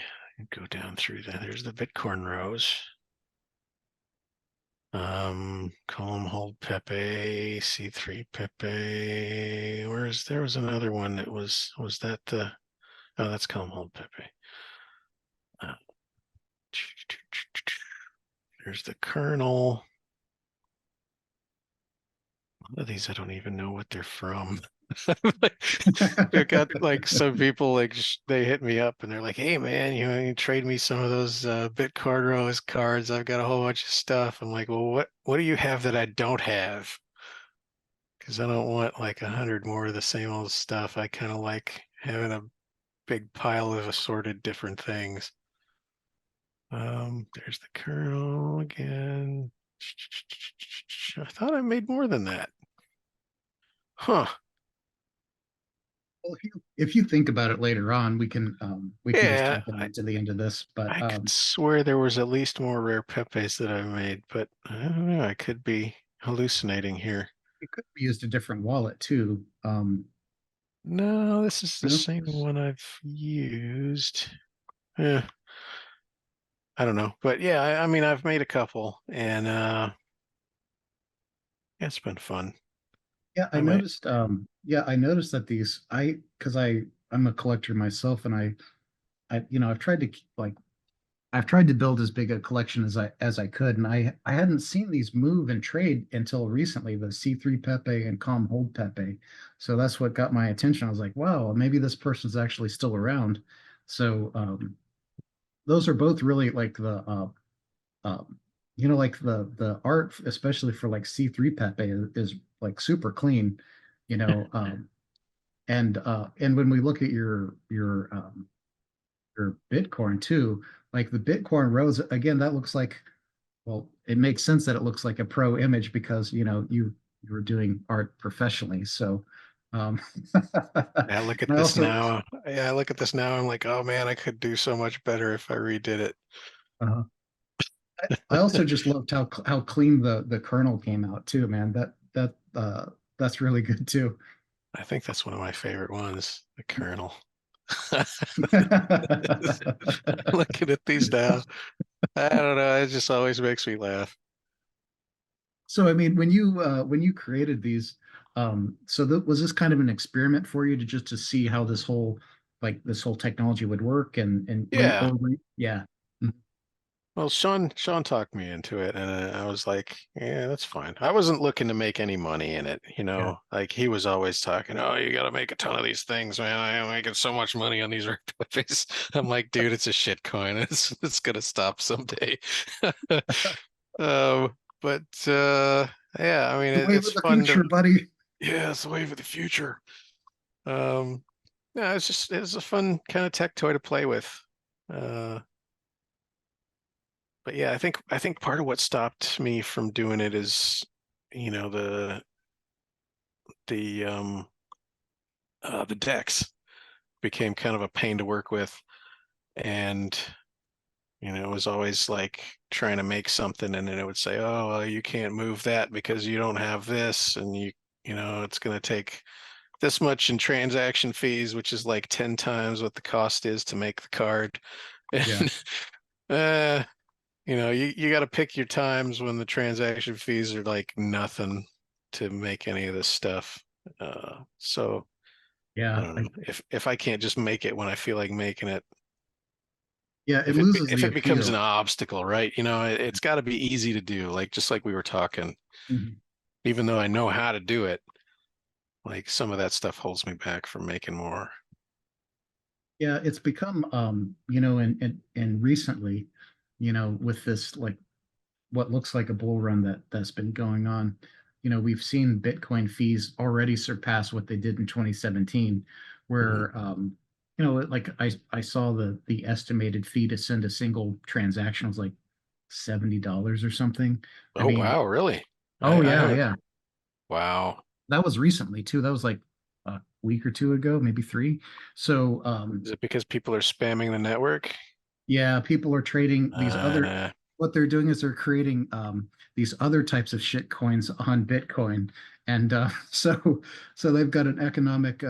Go down through that. There's the Bitcorn Rose. Calm Hold Pepe, C3 Pepe. There was another one that was that the, oh, that's Calm Hold Pepe. Uh, there's the kernel. A lot of these I don't even know what they're from. You got like some people like they hit me up and they're like, "Hey man, you trade me some of those Bitcoin Rose cards. I've got a whole bunch of stuff." I'm like, "Well, what do you have that I don't have?" Because I don't want like 100 more of the same old stuff. I kind of like having a big pile of assorted different things. There's the kernel again. I thought I made more than that. Huh. Well, if you think about it later on, we can just Yeah, talk about it to the end of this. But I could swear there was at least more rare Pepes that I made, but I don't know. I could be hallucinating here. it could be used a different wallet too. No, this is the You know, same one I've used. Yeah, I don't know. But yeah, I mean, I've made a couple, and it's been fun. yeah, I might. I noticed that I'm a collector myself, and I've tried to keep, like I've tried to build as big a collection as I could, and I hadn't seen these move and trade until recently, the C3 Pepe and Calm Hold Pepe. So that's what got my attention. I was like, wow, maybe this person's actually still around. So those are both really like the like the art, especially for like C3 Pepe is like super clean, you know. And when we look at your Bitcoin too, like the Bitcoin rose again, that looks like, well, it makes sense that it looks like a pro image because you were doing art professionally. So um Yeah, I look and at I this also now. Yeah, I look at this now. I'm like, oh man, I could do so much better if I redid it. uh, I also just loved how clean the kernel came out too, man. That's really good too. I think that's one of my favorite ones, the kernel. Looking at these now, I don't know. It just always makes me laugh. So I mean, when you created these, so was this kind of an experiment for you to just to see how this whole technology would work and Yeah. yeah. Well, Sean talked me into it, and I was like, yeah, that's fine. I wasn't looking to make any money in it, you Yeah. know. Like he was always talking, oh, you got to make a ton of these things, man. I am making so much money on these Rare Pepes. I'm like, dude, it's a shit coin. It's gonna stop someday. But yeah, I mean, The wave it's of the fun future, to, buddy. yeah, it's the wave of the future. Um, yeah, it's a fun kind of tech toy to play with. Uh, but yeah, I think part of what stopped me from doing it is, you know, the the decks became kind of a pain to work with, and it was always like trying to make something, and then it would say, oh, well, you can't move that because you don't have this, and it's going to take this much in transaction fees, which is like 10 times what the cost is to make the card. Yeah. And uh, you got to pick your times when the transaction fees are like nothing to make any of this stuff. So I Yeah. don't know if I can't just make it when I feel like making it. Yeah, it If it loses if the it becomes an appeal. obstacle, right? It's got to be easy to do. Like just like we were talking, Mhm. even though I know how to do it, like some of that stuff holds me back from making more. Yeah, it's become and recently, with this like what looks like a bull run that's been going on. We've seen Bitcoin fees already surpass what they did in 2017, Mhm. where like I saw the estimated fee to send a single transaction was like $70 or something. I Oh mean, wow, really? oh I yeah, haven't. yeah. Wow. That was recently too. That was like a week or two ago, maybe three. So Is it because people are spamming the network? yeah, people are trading these other. Uh, What they're doing is they're creating these other types of shit coins on Bitcoin, and so they've got an economic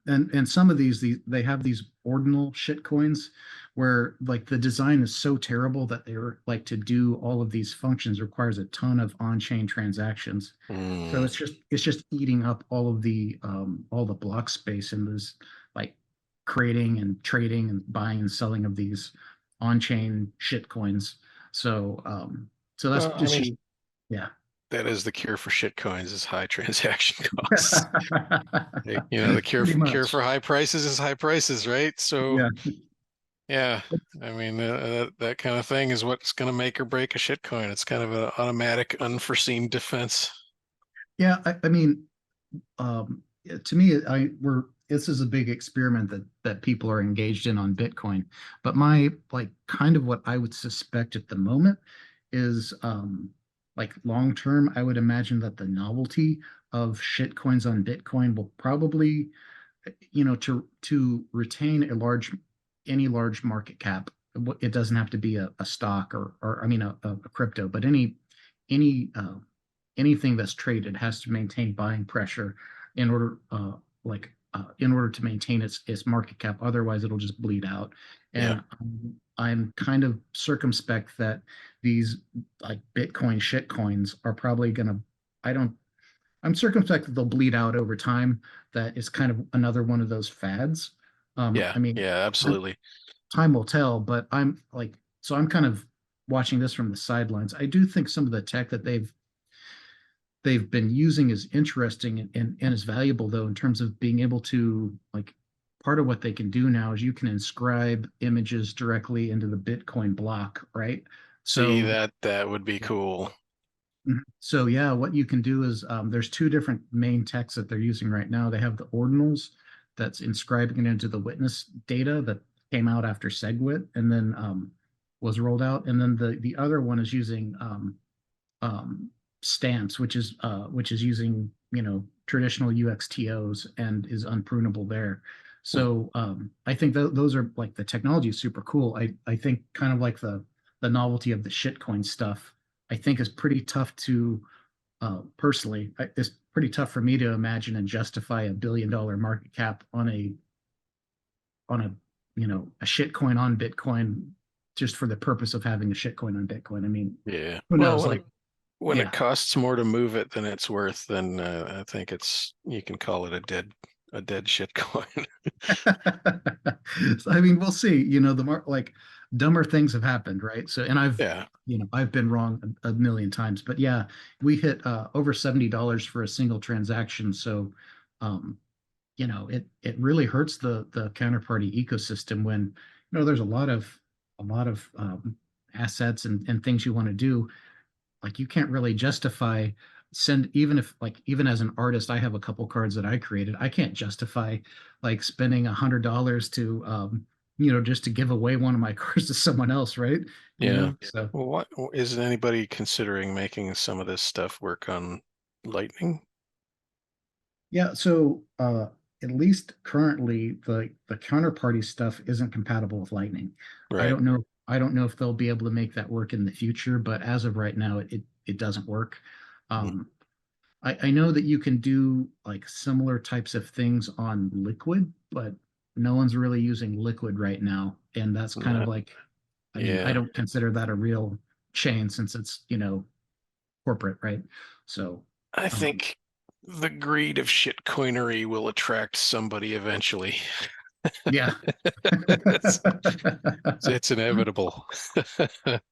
and some of these they have these ordinal shit coins where like the design is so terrible that they're like to do all of these functions requires a ton of on-chain transactions. So mm, it's just eating up all the block space in this like creating and trading and buying and selling of these on-chain shit coins. So that's well, I just mean, yeah. that is the cure for shit coins is high transaction costs. The Pretty cure much. for high prices is high prices, right? So Yeah. yeah, I mean that kind of thing is what's going to make or break a shit coin. It's kind of an automatic, unforeseen defense. Yeah, I mean, to me, I we're this is a big experiment that people are engaged in on Bitcoin. But my like kind of what I would suspect at the moment is like long term, I would imagine that the novelty of shit coins on Bitcoin will probably, to retain any large market cap. It doesn't have to be a stock or I mean a crypto, but any anything that's traded has to maintain buying pressure in order in order to maintain its market cap. Otherwise, it'll just bleed out. Yeah, And I'm kind of circumspect that these like Bitcoin shit coins are probably gonna. I don't. I'm circumspect that they'll bleed out over time. That is kind of another one of those fads. yeah, I mean, yeah, absolutely. time will tell, but I'm kind of watching this from the sidelines. I do think some of the tech that they've been using is interesting and is valuable though, in terms of being able to like, part of what they can do now is you can inscribe images directly into the Bitcoin block, right? See, So that would be yeah. cool. So yeah, what you can do is there's two different main texts that they're using right now. They have the ordinals that's inscribing it into the witness data that came out after SegWit and then was rolled out, and then the other one is using um, stamps, which is using traditional UXTOs and is unprunable there. Hmm. So I think those are like, the technology is super cool. I think kind of like the novelty of the shitcoin stuff. I think is pretty tough to personally. It's pretty tough for me to imagine and justify $1 billion market cap on a a shitcoin on Bitcoin just for the purpose of having a shitcoin on Bitcoin. I mean, Yeah. who Well, knows? Like, when it yeah. costs more to move it than it's worth, then I think you can call it a dead shit coin. So, I mean, we'll see. The like, dumber things have happened, right? So, and Yeah. I've been wrong a million times, but yeah, we hit over $70 for a single transaction. So, um, it really hurts the counterparty ecosystem when there's a lot of assets and things you want to do. Like, you can't really justify send even if, like, even as an artist, I have a couple cards that I created. I can't justify like spending $100 to just to give away one of my cards to someone else, right? Yeah. So Well, what is anybody considering making some of this stuff work on Lightning? yeah, so at least currently the counterparty stuff isn't compatible with Lightning. I Right. don't know I don't know if they'll be able to make that work in the future, but as of right now, it doesn't work. Mm. um I know that you can do like similar types of things on Liquid, but no one's really using Liquid right now. And that's kind of That- like, I mean, I yeah. don't consider that a real chain since it's, corporate, right? So, I um, think the greed of shitcoinery will attract somebody eventually. yeah. it's, it's inevitable.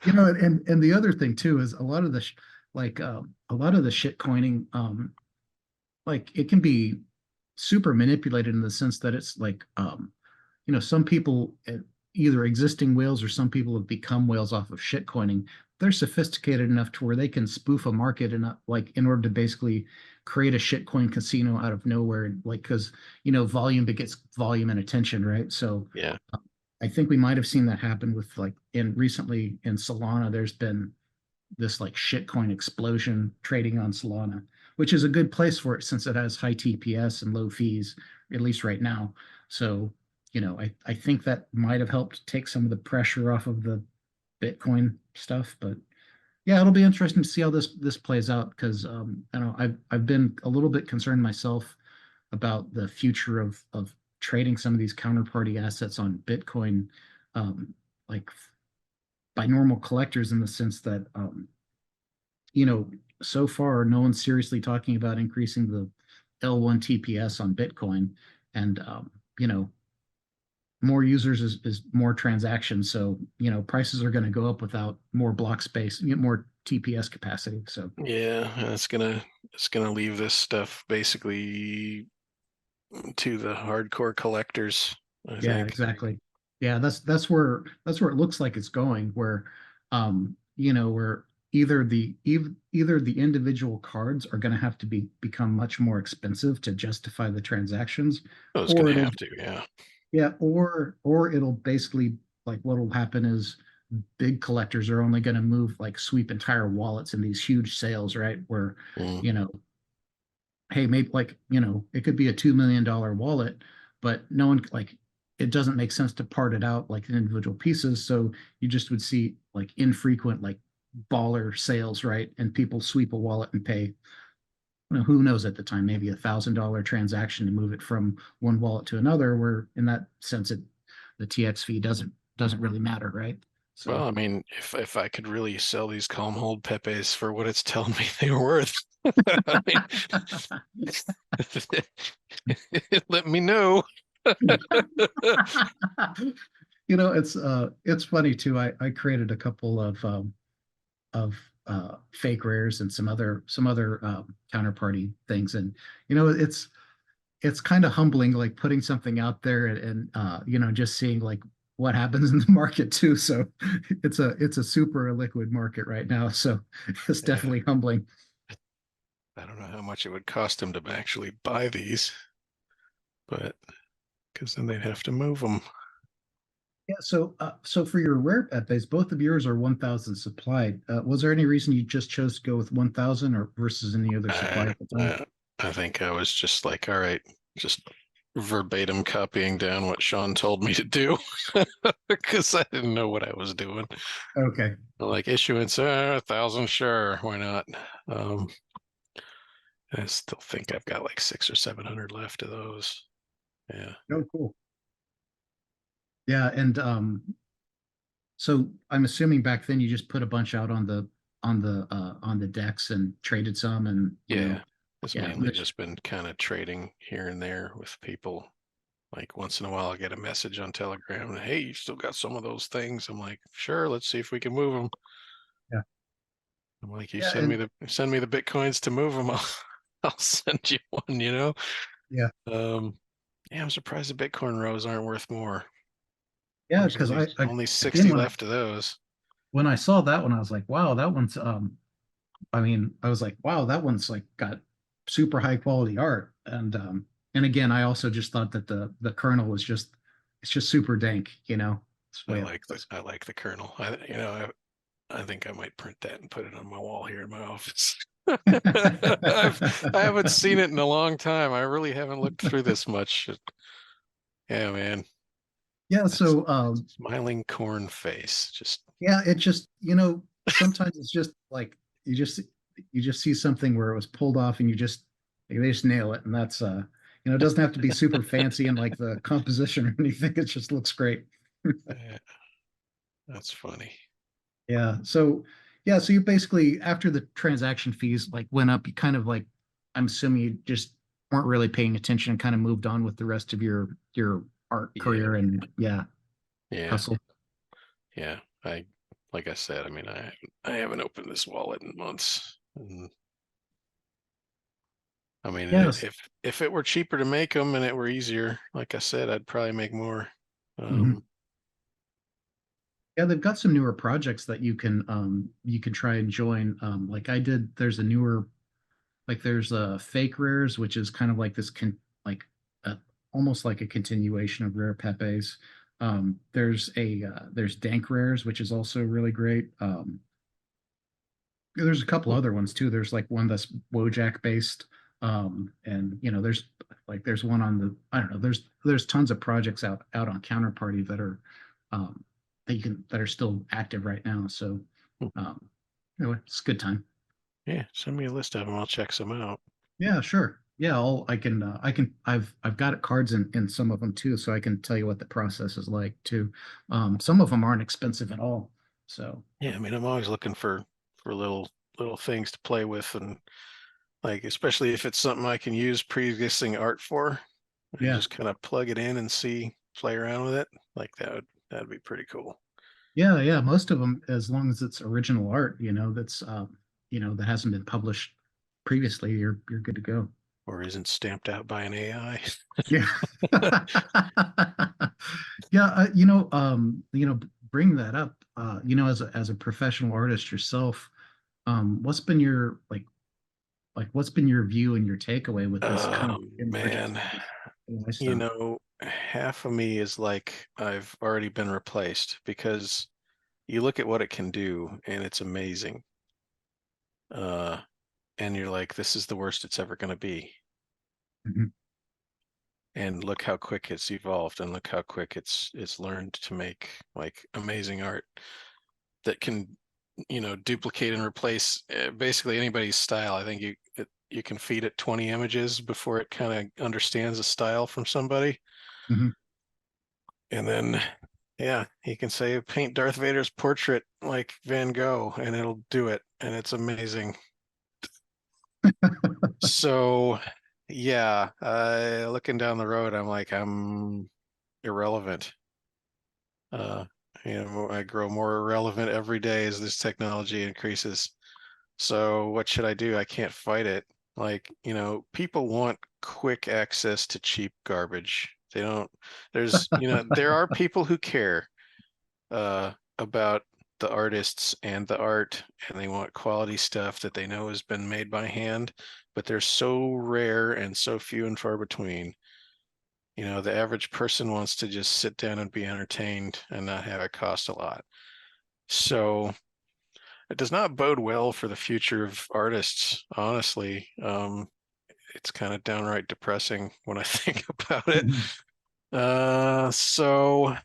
And the other thing too is a lot of a lot of the shit coining, like, it can be super manipulated in the sense that it's like, some people, either existing whales or some people have become whales off of shit coining. They're sophisticated enough to where they can spoof a market and like, in order to basically create a shitcoin casino out of nowhere, like, because volume begets volume and attention, right? So Yeah. I think we might have seen that happen with, like, in recently in Solana. There's been this like shitcoin explosion trading on Solana, which is a good place for it since it has high TPS and low fees, at least right now. So, I think that might have helped take some of the pressure off of the Bitcoin stuff. But yeah, it'll be interesting to see how this plays out, because I know I've been a little bit concerned myself about the future of trading some of these counterparty assets on Bitcoin, like, by normal collectors, in the sense that you know, so far, no one's seriously talking about increasing the L1 TPS on Bitcoin. And, more users is more transactions. So, prices are going to go up without more block space, more TPS capacity. So, Yeah, and it's gonna leave this stuff basically to the hardcore collectors, I yeah, think. exactly. Yeah, that's where it looks like it's going, where either the individual cards are going to have to become much more expensive to justify the transactions, Oh, it's or gonna it'll have to, yeah. yeah, or it'll basically, like, what'll happen is big collectors are only going to move, like, sweep entire wallets in these huge sales, right? Where, Mm. you know, hey, maybe, like, it could be a $2 million wallet, but no one, like, it doesn't make sense to part it out like in individual pieces. So you just would see like infrequent, like, baller sales, right? And people sweep a wallet and pay, who knows, at the time, maybe $1,000 transaction to move it from one wallet to another, where in that sense, the TX fee doesn't really matter, right? So Well, I mean, if I could really sell these calm hold Pepes for what it's telling me they were worth, I mean, let me know. it's funny too. I created a couple of fake rares and some other counterparty things, and it's kind of humbling, like putting something out there and just seeing like what happens in the market too. So it's a super liquid market right now. So it's Yeah, definitely humbling. I don't know how much it would cost him to actually buy these, but because then they'd have to move them. Yeah. So for your rare Pepes, both of yours are 1,000 supplied. Was there any reason you just chose to go with 1,000 or versus any other supply I, at the time? I I think I was just like, all right, just verbatim copying down what Sean told me to do because I didn't know what I was doing. Okay. Like issuance, 1,000, sure, why not? Um, I still think I've got like 600 or 700 left of those. Yeah, Oh, cool. Yeah, and so I'm assuming back then you just put a bunch out on the decks and traded some, and yeah. It's yeah, mainly just been kind of trading here and there with people. Like once in a while, I get a message on Telegram, hey, you still got some of those things? I'm like, sure, let's see if we can move them. yeah, I'm like, you yeah, and send me the bitcoins to move them. I'll send you one. yeah, Um, yeah, I'm surprised the Bitcoin rows aren't worth more. yeah, There's because I only again 60 left of those. when I saw that one, I was like, wow, that one's I mean, I was like, wow, that one's like got super high quality art, and again, I also just thought that the kernel was just it's just super dank, It's way up. I like the kernel. I think I might print that and put it on my wall here in my office. I haven't seen it in a long time. I really haven't looked through this much. Yeah, man. Yeah, That's so smiling corn face. Just yeah, it just, sometimes it's just like you just see something where it was pulled off and they just nail it. And that's it doesn't have to be super fancy and like the composition or anything. It just looks great. yeah, that's funny. Yeah, so you basically after the transaction fees like went up, you kind of like I'm assuming you just weren't really paying attention and kind of moved on with the rest of your art Yeah, career and yeah, hustle. yeah. Like I said, I mean, I haven't opened this wallet in months. And I mean, Yes. if it were cheaper to make them and it were easier, like I said, I'd probably make more. Mhm. Um, Yeah, they've got some newer projects that you can try and join. Like I did, there's a fake rares, which is kind of like this like a, almost like a continuation of rare Pepe's. There's dank rares, which is also really great. There's a couple other ones too. There's like one that's Wojak based. And there's one on the I don't know, there's tons of projects out on Counterparty that are um that are still active right now. So um anyway, it's a good time. yeah, send me a list of them. I'll check some out. Yeah, sure. Yeah, I've got cards in some of them too, so I can tell you what the process is like too. Some of them aren't expensive at all. So Yeah, I mean, I'm always looking for little things to play with, and like especially if it's something I can use pre-existing art for, and yeah. just kind of plug it in and play around with it. Like that'd be pretty cool. Yeah, most of them, as long as it's original art, that hasn't been published previously, you're good to go. Or isn't stamped out by an AI. Yeah. Yeah, bring that up. As a professional artist yourself, what's been what's been your view and your takeaway with this kind of emergence Man, of this AI you stuff? know, half of me is like I've already been replaced because you look at what it can do and it's amazing. Uh, and you're like, this is the worst it's ever going to be. Mhm. And look how quick it's evolved and look how quick it's learned to make like amazing art that can duplicate and replace basically anybody's style. I think you can feed it 20 images before it kind of understands a style from somebody, Mhm. and then yeah, you can say paint Darth Vader's portrait like Van Gogh and it'll do it, and it's amazing. So yeah, looking down the road, I'm like, I'm irrelevant. Uh, I grow more irrelevant every day as this technology increases. So what should I do? I can't fight it. Like, people want quick access to cheap garbage. They don't, there are people who care about the artists and the art, and they want quality stuff that they know has been made by hand, but they're so rare and so few and far between. The average person wants to just sit down and be entertained and not have it cost a lot. So it does not bode well for the future of artists, honestly. It's kind of downright depressing when I think about it. So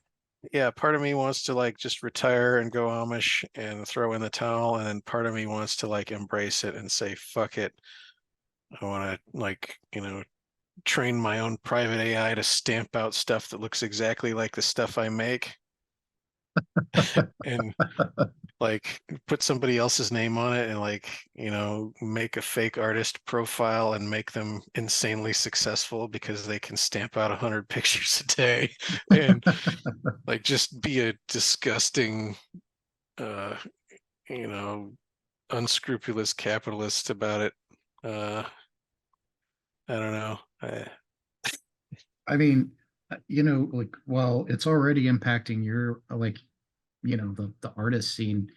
yeah, part of me wants to like just retire and go Amish and throw in the towel, and then part of me wants to like embrace it and say, fuck it. I want to like, train my own private AI to stamp out stuff that looks exactly like the stuff I make and like put somebody else's name on it and like, make a fake artist profile and make them insanely successful because they can stamp out 100 pictures a day and like just be a disgusting uh you know unscrupulous capitalist about it. uh I don't know. I mean, like, well, it's already impacting your like, the artist scene.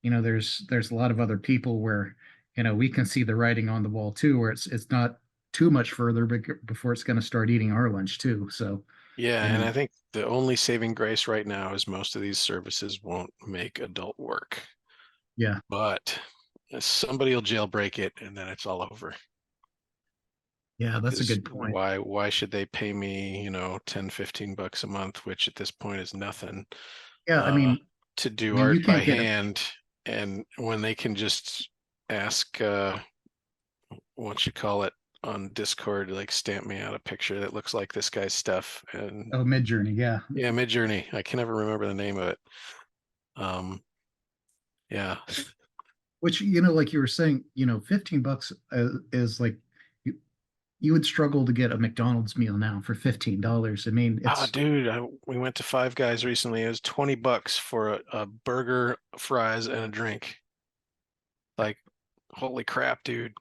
There's a lot of other people where, we can see the writing on the wall too, where it's not too much further before it's going to start eating our lunch too. So, Yeah, you and know, I think the only saving grace right now is most of these services won't make adult work, yeah, but somebody will jailbreak it and then it's all over. yeah, that's a Because good point. why should they pay me, 10, $15 a month, which at this point is nothing, Yeah, uh, to I do mean, you art by can't get a hand, and when they can just ask what you call it on Discord, like stamp me out a picture that looks like this guy's stuff. And oh, Mid-Journey, yeah. yeah, Midjourney. I can never remember the name of it. Um, yeah. Which, like you were saying, $15 is like you would struggle to get a McDonald's meal now for $15. I mean, Oh, it's dude, we went to Five Guys recently. It was $20 for a burger, fries, and a drink. Like, holy crap, dude.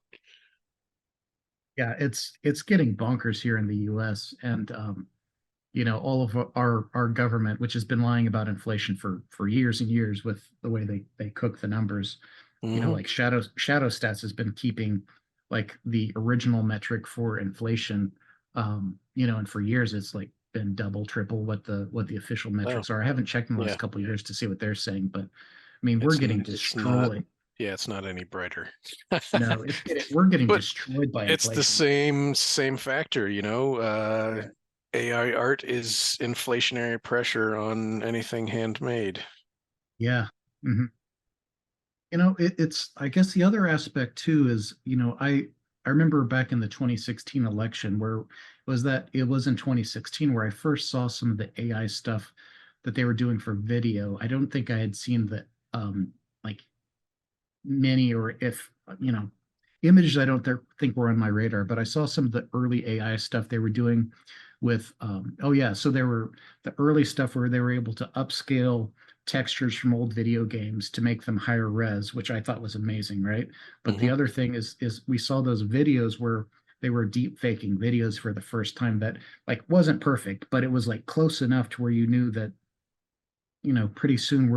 yeah, it's getting bonkers here in the US. And all of our government, which has been lying about inflation for years and years with the way they cook the numbers. Hmm. Like Shadow Stats has been keeping like the original metric for inflation. And for years it's like been double, triple what the official Oh, metrics are. I haven't checked in the last yeah. couple of years to see what they're saying, but I mean, we're It's getting it's not. destroyed. Yeah, it's not any brighter. No, we're getting But destroyed by it's the inflation. same factor, AI art is inflationary pressure on anything handmade. Yeah. Mhm. It's I guess the other aspect too is, I remember back in the 2016 election where it was in 2016 where I first saw some of the AI stuff that they were doing for video. I don't think I had seen the like many, or if images I don't think were on my radar, but I saw some of the early AI stuff they were doing with oh yeah, so there were the early stuff where they were able to upscale textures from old video games to make them higher res, which I thought was amazing, right? But the Hmm. other thing is we saw those videos where they were deep faking videos for the first time that like wasn't perfect, but it was like close enough to where you knew that, pretty soon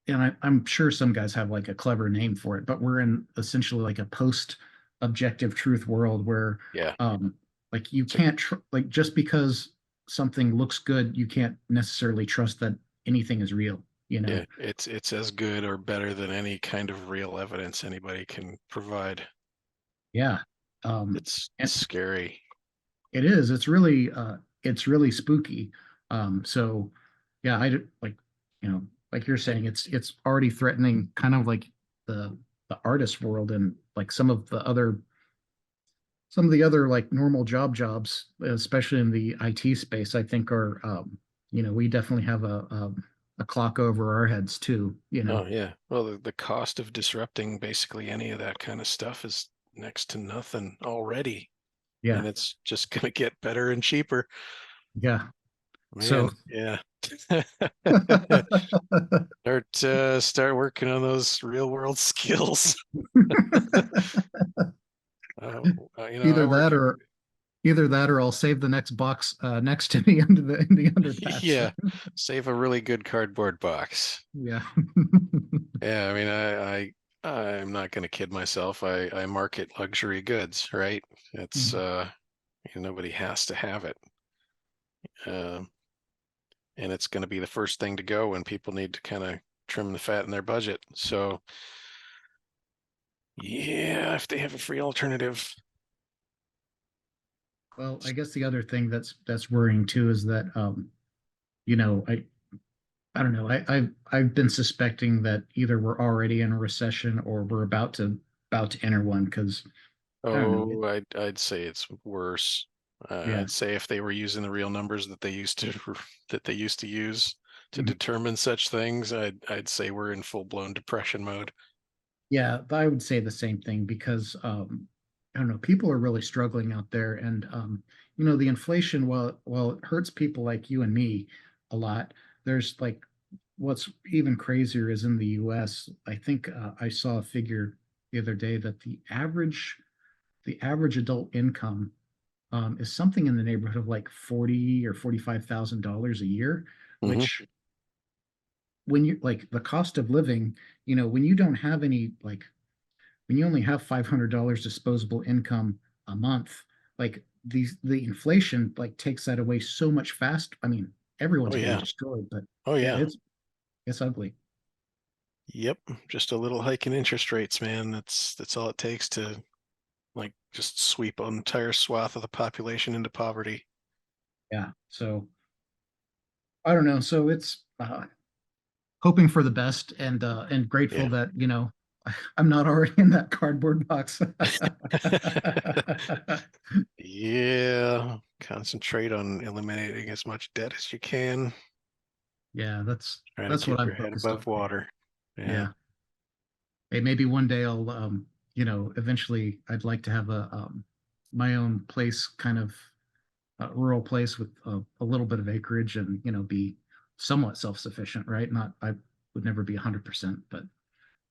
I'm sure some guys have like a clever name for it, but we're in essentially like a post objective truth world where Yeah. like you It's a, can't like just because something looks good, you can't necessarily trust that anything is real, you know? yeah, it's as good or better than any kind of real evidence anybody can provide. Yeah. It's And scary. it's really spooky. So yeah, like, like you're It, saying, it's already threatening kind of like the artist world and like some of the other like normal jobs, especially in the IT space, I think are, we definitely have a clock over our heads too. oh yeah. Well, the cost of disrupting basically any of that kind of stuff is next to nothing already, Yeah, and it's just going to get better and cheaper. yeah. So Man, yeah. Start working on those real world skills. I either work. that or either that or I'll save the next box next to me under the underpass. Yeah, save a really good cardboard box. Yeah. Yeah, I mean, I'm not going to kid myself. I market luxury goods, right? It's Mhm. nobody has to have it, uh, and it's going to be the first thing to go when people need to kind of trim the fat in their budget. So, yeah, if they have a free alternative. Well, I guess the other thing that's worrying too is that you know, I don't know. I've been suspecting that either we're already in a recession or we're about to enter one because I don't know. Oh, I'd say it's worse. Yeah. I'd say if they were using the real numbers that they used to that they used to use to Mhm. determine such things, I'd say we're in full-blown depression mode. Yeah, I would say the same thing because I don't know, people are really struggling out there, and you know, the inflation, while it hurts people like you and me a lot, there's like what's even crazier is in the U.S. I think I saw a figure the other day that the average adult income is something in the neighborhood of like 40 or $45,000 a year, Hmm. which when you like the cost of living, you know, when you don't have any like when you only have $500 disposable income a month, like the inflation like takes that away so much fast. I mean, Oh everyone's getting yeah. destroyed, but Oh yeah, yeah. it's ugly. Yep. Just a little hike in interest rates, man. That's all it takes to like just sweep an entire swath of the population into poverty. Yeah. So I don't know. So it's hoping for the best and grateful Yeah. that, you know, I'm not already in that cardboard box. Yeah. Concentrate on eliminating as much debt as you can. Yeah, Try to that's what keep I'm your head focused above on. water. Yeah. Yeah. Hey, maybe one day I'll you know, eventually I'd like to have a my own place, kind of a rural place with a little bit of acreage and, you know, be somewhat self-sufficient, right? Not I would never be 100%, but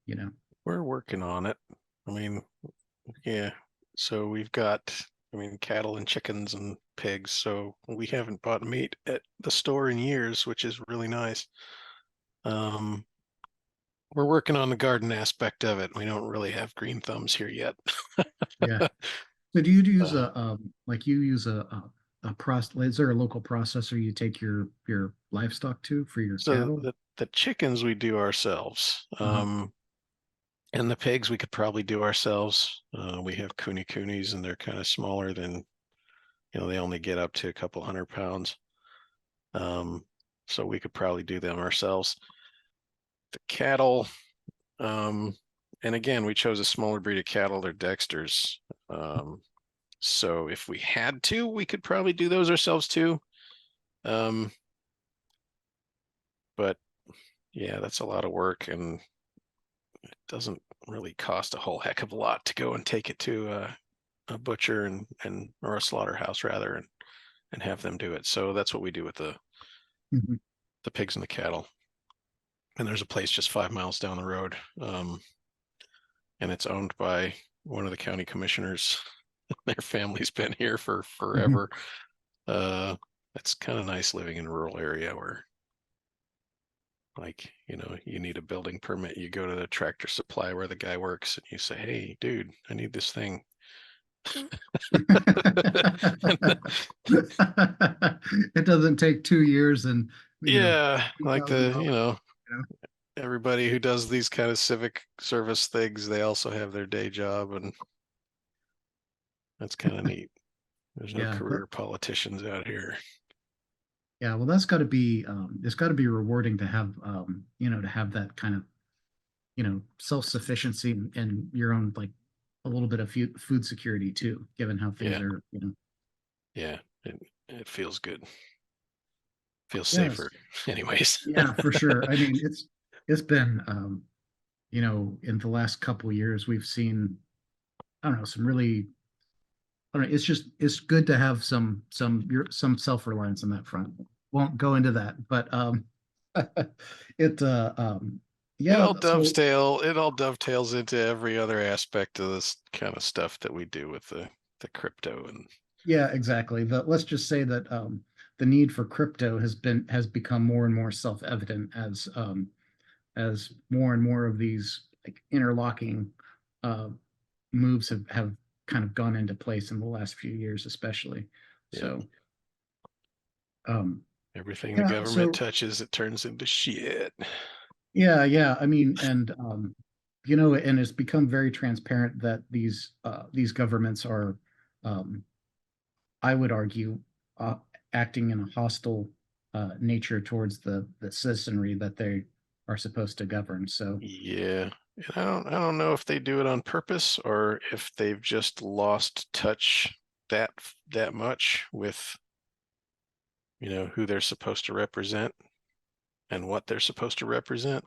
you know. We're working on it. I mean, yeah. So we've got, I mean, cattle and chickens and pigs. So we haven't bought meat at the store in years, which is really nice. Um, we're working on the garden aspect of it. We don't really have green thumbs here yet. Yeah. So do you use Uh, a like you use a process, is there a local processor you take your livestock to for your so cattle? the chickens we do ourselves. Uh-huh. And the pigs we could probably do ourselves. We have kunis and they're kind of smaller than, they only get up to a couple 100 pounds. Um, so we could probably do them ourselves. The cattle, um, and again, we chose a smaller breed of cattle. They're Dexters. So if we had to, we could probably do those ourselves too. Um, but yeah, that's a lot of work and it doesn't really cost a whole heck of a lot to go and take it to a butcher and or a slaughterhouse rather and have them do it. So that's what we do with Mhm. the pigs and the cattle. And there's a place just 5 miles down the road. And it's owned by one of the county commissioners. Their family's been here for Mhm. forever. Uh, it's kind of nice living in a rural area where, like, you need a building permit. You go to the tractor supply where the guy works and you say, "Hey, dude, I need this thing." It doesn't take 2 years and, you know, Yeah, like $2,000, you know. everybody who does these kind of civic service things, they also have their day job, and that's kind of neat. There's no Yeah, career politicians out here. yeah, well, that's got to be it's got to be rewarding to have you know, to have that kind of, you know, self-sufficiency and your own like a little bit of food security too, given how things Yeah, are, you know. yeah, it feels good. Feels Yes. safer, anyways. Yeah, for sure. I mean, it's been you know, in the last couple of years we've seen, I don't know, some really, I don't know, it's just it's good to have some self-reliance on that front. won't go into that, but it It yeah, all so dovetails into every other aspect of this kind of stuff that we do with the crypto. And yeah, exactly. Let's just say that the need for crypto has become more and more self-evident as more and more of these like interlocking uh moves have kind of gone into place in the last few years, especially. yeah, So um everything the yeah, government so touches, it turns into shit. yeah, I mean, and and it's become very transparent that these governments are, um, I would argue, uh, acting in a hostile nature towards the citizenry that they are supposed to govern. So Yeah. And I don't know if they do it on purpose or if they've just lost touch that that much with, who they're supposed to represent and what they're supposed to represent.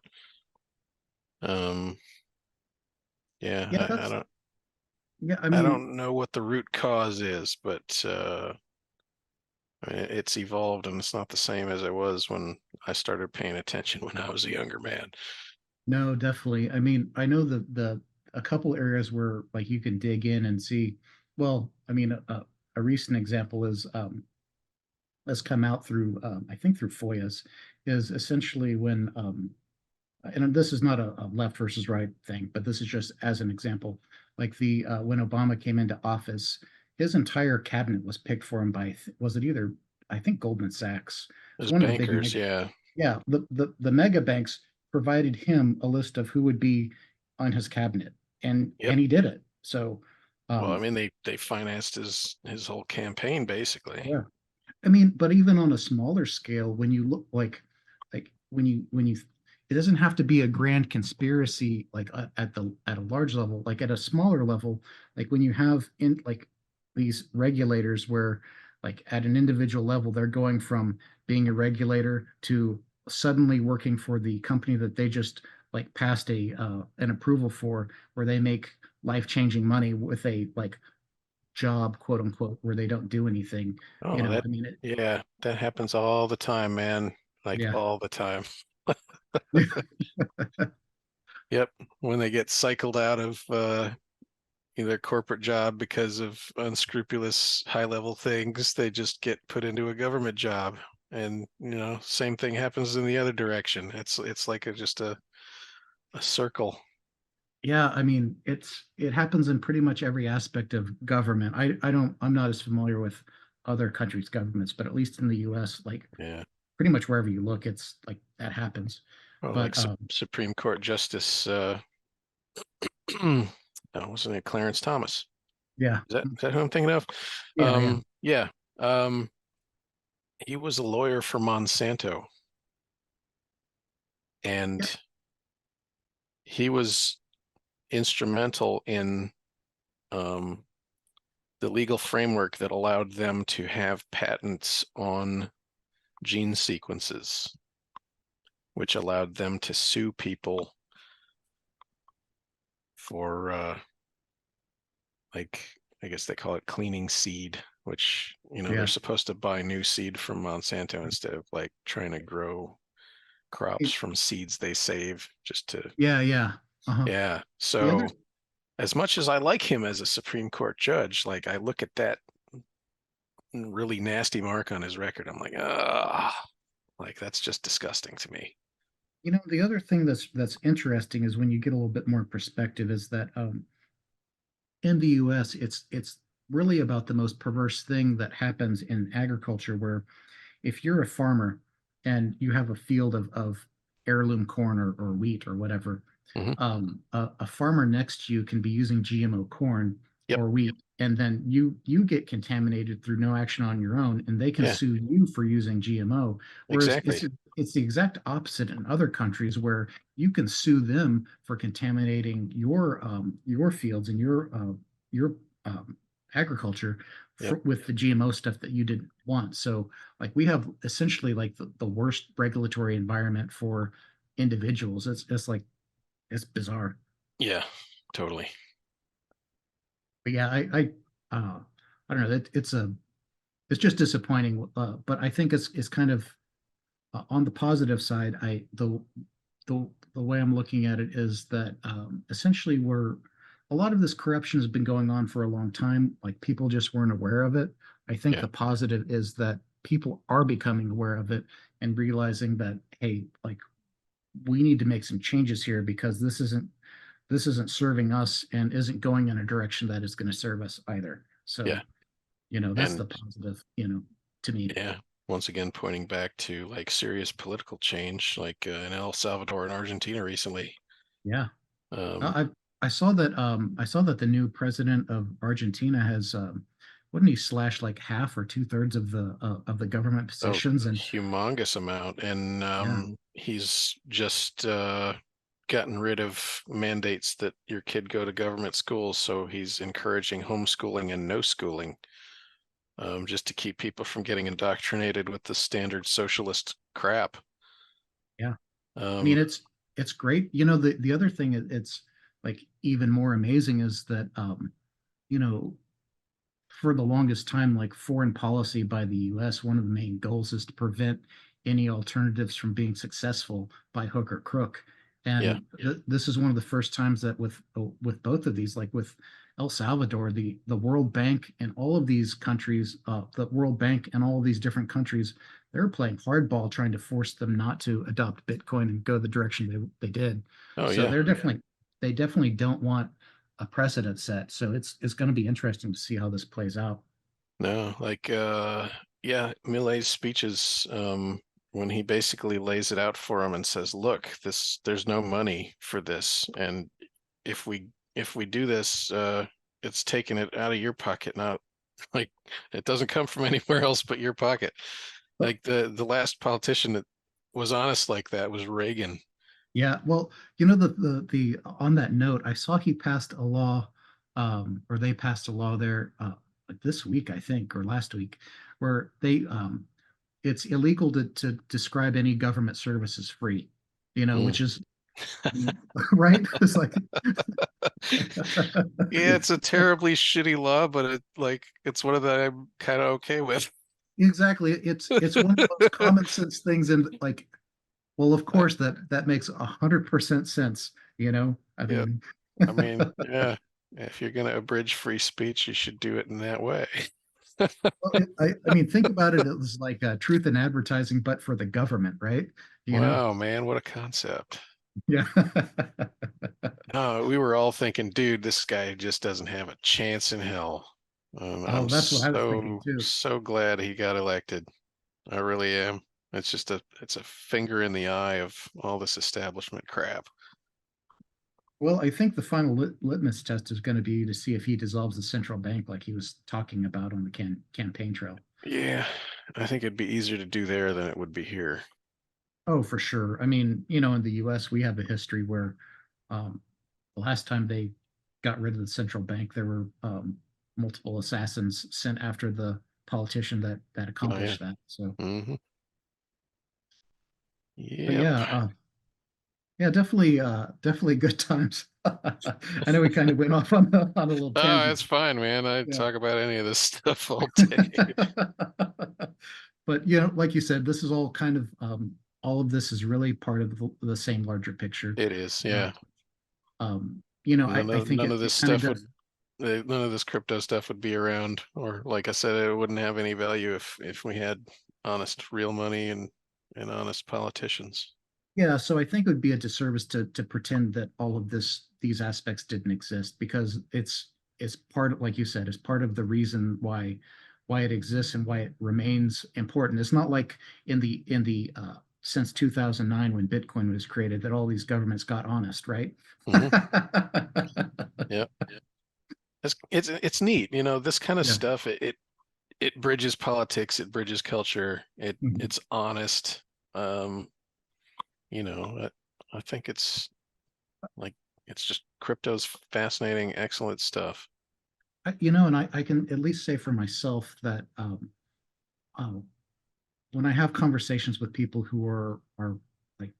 Um, yeah, yeah, I that's don't yeah. I I mean, don't know what the root cause is, but I mean, it's evolved and it's not the same as it was when I started paying attention when I was a younger man. no, definitely. I mean, I know the a couple areas where like you can dig in and see. Well, I mean, a recent example is has come out through I think through FOIAs is essentially when and this is not a left versus right thing, but this is just as an example. Like the when Obama came into office, his entire cabinet was picked for him by was it either I think Goldman Sachs. It's As one of the big bankers, mega, yeah. yeah, the mega banks provided him a list of who would be on his cabinet, Yep. and he did it. So Well, I um mean, they financed his whole campaign basically. yeah, I mean, but even on a smaller scale, when you look like when you it doesn't have to be a grand conspiracy like at a large level, like at a smaller level, like when you have in like these regulators where like at an individual level they're going from being a regulator to suddenly working for the company that they just like passed a an approval for where they make life-changing money with a like job, quote unquote, where they don't do anything. Oh, I mean, yeah, that happens all the time, man. Like yeah, all the time. Yep. When they get cycled out of either corporate job because of unscrupulous high level things, they just get put into a government job. And same thing happens in the other direction. It's like just a circle. yeah. I mean, it happens in pretty much every aspect of government. I'm not as familiar with other countries' governments, but at least in the U.S., like Yeah. pretty much wherever you look, it's like that happens. Well, like But Supreme Court Justice wasn't it Clarence Thomas? yeah, Is that who I'm thinking of? yeah. Yeah. Um, he was a lawyer for Monsanto, Yeah. and he was instrumental in um, the legal framework that allowed them to have patents on gene sequences, which allowed them to sue people for like I guess they call it cleaning seed, which they're Yeah. supposed to buy new seed from Monsanto instead of like trying to grow crops It, from seeds they save just to yeah. Uh-huh. yeah. The other So as much as I like him as a Supreme Court judge, like I look at that really nasty mark on his record, I'm like, ah, like that's just disgusting to me. the other thing that's interesting is when you get a little bit more perspective is that in the US, it's really about the most perverse thing that happens in agriculture, where if you're a farmer and you have a field of heirloom corn or wheat or whatever, Hmm. a farmer next to you can be using GMO corn Yep. or wheat, and then you get contaminated through no action on your own, and they can Yeah, sue you for using GMO. Whereas exactly. it's the exact opposite in other countries where you can sue them for contaminating your fields and your agriculture Yep. with the GMO stuff that you didn't want. So like we have essentially like the worst regulatory environment for individuals. It's like it's bizarre. Yeah, totally. But yeah, I don't know. It's a it's just disappointing. But I think it's kind of on the positive side. The way I'm looking at it is that essentially we're a lot of this corruption has been going on for a long time. Like people just weren't aware of it. I think Yeah, the positive is that people are becoming aware of it and realizing that, hey, like we need to make some changes here because this isn't serving us and isn't going in a direction that is going to serve us either. yeah, So, that's and the positive, to me. yeah. Once again, pointing back to like serious political change, like in El Salvador and Argentina recently. Yeah. Um, I I saw that the new president of Argentina has wouldn't he slash like half or two-thirds of the government oh, positions and humongous amount, and yeah, he's just gotten rid of mandates that your kid go to government schools, so he's encouraging homeschooling and no schooling, just to keep people from getting indoctrinated with the standard socialist crap. yeah. I mean Um, it's great. The other thing it's like even more amazing is that you know for the longest time, like foreign policy by the US, one of the main goals is to prevent any alternatives from being successful by hook or crook. yeah. And this is one of the first times that with both of these, like with El Salvador, the World Bank and all of these countries, the World Bank and all of these different countries, they're playing hardball trying to force them not to adopt Bitcoin and go the direction they did. Oh So yeah. they definitely don't want a precedent set. So it's going to be interesting to see how this plays out. No, like yeah, Millet's speeches, when he basically lays it out for him and says, "Look, there's no money for this, and if we do this, it's taking it out of your pocket, not like it doesn't come from anywhere else but your pocket." But Like the last politician that was honest like that was Reagan. yeah, well, the on that note, I saw he passed a law, or they passed a law there like this week, I think, or last week, where they it's illegal to describe any government service as free, Mm. which is right. It's like Yeah, it's a terribly shitty law, but it's one of that I'm kind of okay with. exactly. It's one of the most common sense things, and like, well, of Uh, course that makes 100% sense. I yeah, mean, I mean, yeah, if you're gonna abridge free speech, you should do it in that way. well, I mean, think about it. It was like truth in advertising, but for the government, right? You know? Wow, man, what a concept. Yeah. We were all thinking, dude, this guy just doesn't have a chance in hell. Oh, I'm that's what I was thinking too. so glad he got elected. I really am. It's a finger in the eye of all this establishment crap. Well, I think the final litmus test is going to be to see if he dissolves the central bank, like he was talking about on the campaign trail. Yeah, I think it'd be easier to do there than it would be here. Oh, for sure. I mean, in the U.S., we have a history where um, the last time they got rid of the central bank, there were multiple assassins sent after the politician that Oh yeah. accomplished that. So, Hmm. but Yep. yeah, yeah, definitely good times. I know we kind of went off on a little Oh, tangent. that's fine, man. I Yeah. talk about any of this stuff all day. But like you said, this is all kind of all of this is really part of the same larger picture. It is, Uh, yeah. I think None of it this kind of stuff does. none of this crypto stuff would be around, or like I said, it wouldn't have any value if we had honest, real money and honest politicians. Yeah, so I think it would be a disservice to pretend that all of these aspects didn't exist because it's part of, like you said, it's part of the reason why it exists and why it remains important. It's not like in the since 2009 when Bitcoin was created that all these governments got honest, right? Hmm. Yeah, it's neat, this kind of Yeah. stuff. It bridges politics, it bridges culture, Mhm. it's honest. Um, I think like it's just crypto's fascinating, excellent stuff. And I can at least say for myself that uh, when I have conversations with people who are like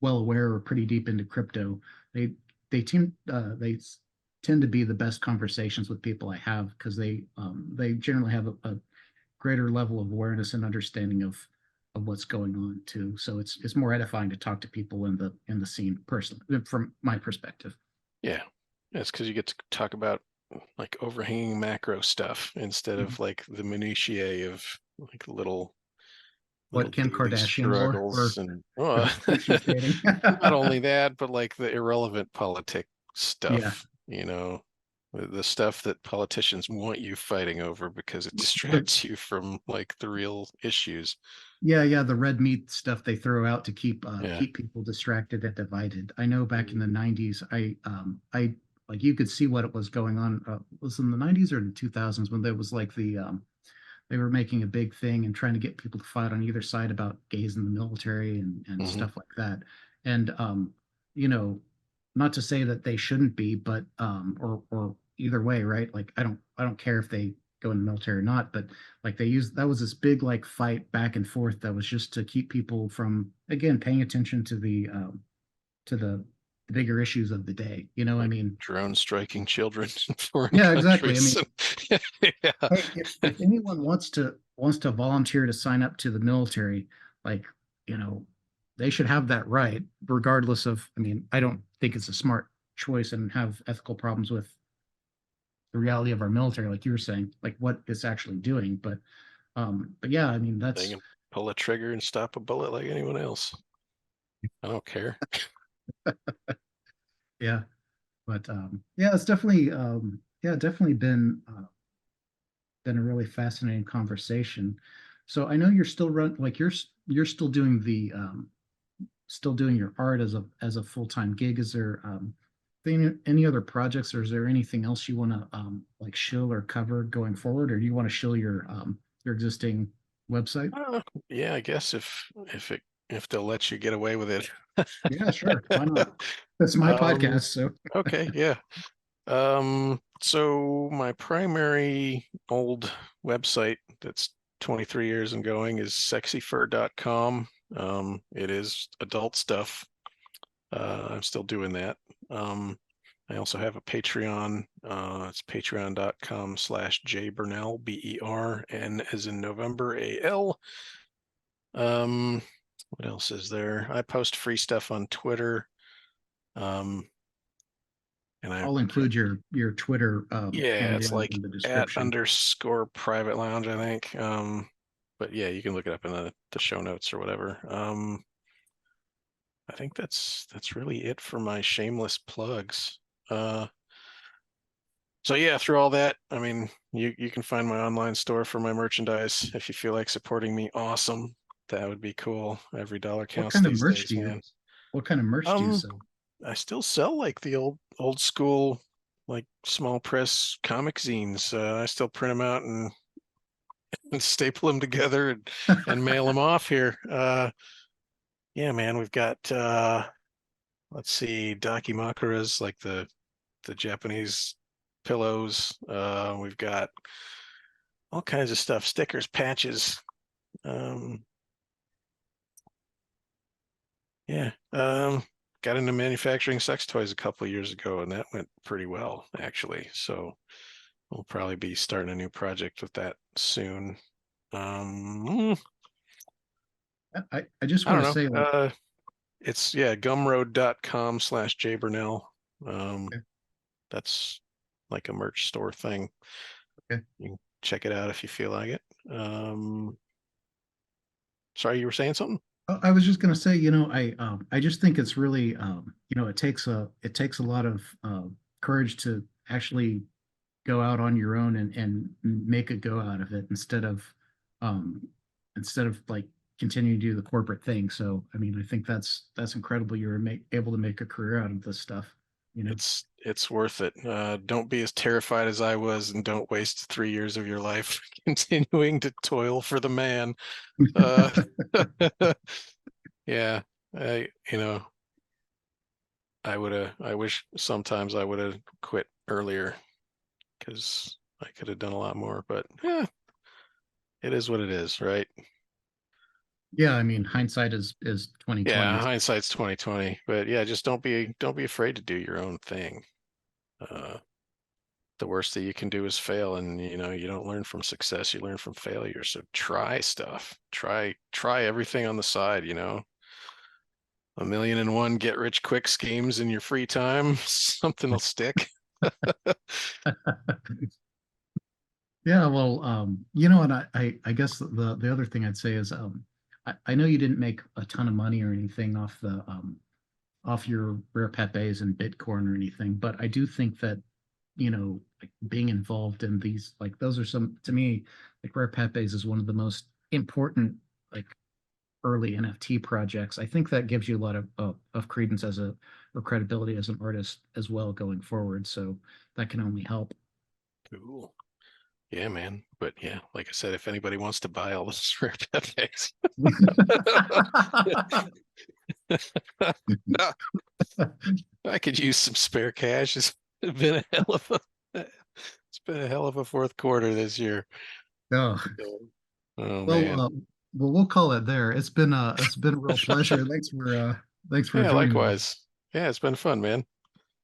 well aware or pretty deep into crypto, they they tend to be the best conversations with people I have because they generally have a greater level of awareness and understanding of what's going on too. So it's more edifying to talk to people in the scene personally, from my perspective. Yeah, it's because you get to talk about like overhanging macro stuff instead Mhm. of like the minutiae of like little What Kim daily Kardashian wore struggles or and who she's dating. not only that, but like the irrelevant politic Yeah. stuff, the stuff that politicians want you fighting over because it The, distracts you from like the real issues. yeah, the red meat stuff they throw out to Yeah. keep people distracted and divided. I know back in the 90s, I like you could see what it was going on. Was in the 90s or the 2000s when there was like they were making a big thing and trying to get people to fight on either side about gays in the military and Hmm. stuff like that. And you know, not to say that they shouldn't be, but or either way, right? Like I don't care if they go in the military or not, but like they used that was this big like fight back and forth that was just to keep people from again paying attention to the bigger issues of the day. You know, I Like mean, drone striking children in foreign yeah, exactly. I countries. mean, Yeah. hey, if anyone wants to volunteer to sign up to the military, like, you know, they should have that right, regardless of, I mean, I don't think it's a smart choice and have ethical problems with the reality of our military, like you were saying, like what it's actually doing. But yeah, I mean, They that's can pull a trigger and stop a bullet like anyone else. I don't care. yeah, but yeah, it's definitely yeah, definitely been a really fascinating conversation. So I know you're still like you're still doing your art as a full-time gig. Is there any other projects, or is there anything else you want to like shill or cover going forward, or do you want to shill your existing website? Yeah, I guess if they'll let you get away with it. Yeah, sure. Why not? That's my Um, podcast, so okay, yeah. So my primary old website that's 23 years and going is sexyfur.com. It is adult stuff. I'm still doing that. Um, I also have a Patreon. It's patreon.com/jbernal, BERN as in November, AL. What else is there? I post free stuff on Twitter. Um, and I, I'll include your Twitter yeah, it's handle like in the at description. underscore private lounge, I think. But yeah, you can look it up in the show notes or whatever. I think that's really it for my shameless plugs. Uh, so yeah, through all that, I mean, you can find my online store for my merchandise if you feel like supporting me. Awesome, that would be cool. Every dollar What counts kind of these merch days, man. do you Um, sell? I still sell like the old school like small press comic zines. I still print them out and staple them together and mail them off here. Yeah, man, we've got let's see, dakimakuras like the Japanese pillows. We've got all kinds of stuff, stickers, patches. Um, yeah, got into manufacturing sex toys a couple of years ago, and that went pretty well actually. So we'll probably be starting a new project with that soon. Um, I just I want don't to know. say like It's yeah, gumroad.com/jbernal. Um, okay, that's like a merch store thing. okay. You can check it out if you feel like it. Sorry, you were saying something? I was just going to say, I just think it's really, it takes a lot of courage to actually go out on your own and make a go out of it um, instead of like continuing to do the corporate thing. So, I mean, I think that's incredible. Able to make a career out of this stuff. You know, It's worth it. Don't be as terrified as I was, and don't waste 3 years of your life continuing to toil for the man. Uh, yeah, I you know I wish sometimes I would have quit earlier because I could have done a lot more. But yeah, it is what it is, right? yeah. I mean, hindsight is 2020. Yeah, hindsight's 2020. But yeah, just don't be afraid to do your own thing. Uh, the worst that you can do is fail, and you know, you don't learn from success, you learn from failure. So try stuff. Try everything on the side, you know. 1,000,001 get rich quick schemes in your free time. Something will stick. Yeah, well, and I guess the other thing I'd say is, I know you didn't make a ton of money or anything off your Rare Pepes and Bitcoin or anything, but I do think that, like being involved in these, like those are some, to me, like Rare Pepes is one of the most important, like early NFT projects. I think that gives you a lot of credence as a or credibility as an artist as well going forward. So that can only help. Cool. Yeah, man. But yeah, like I said, if anybody wants to buy all this Rare Pepes, I could use some spare cash. It's been a hell of a fourth quarter this year. Oh, Oh well, man. we'll call it there. It's been a real pleasure. Thanks for Yeah, joining me. likewise. Yeah, it's been fun, man.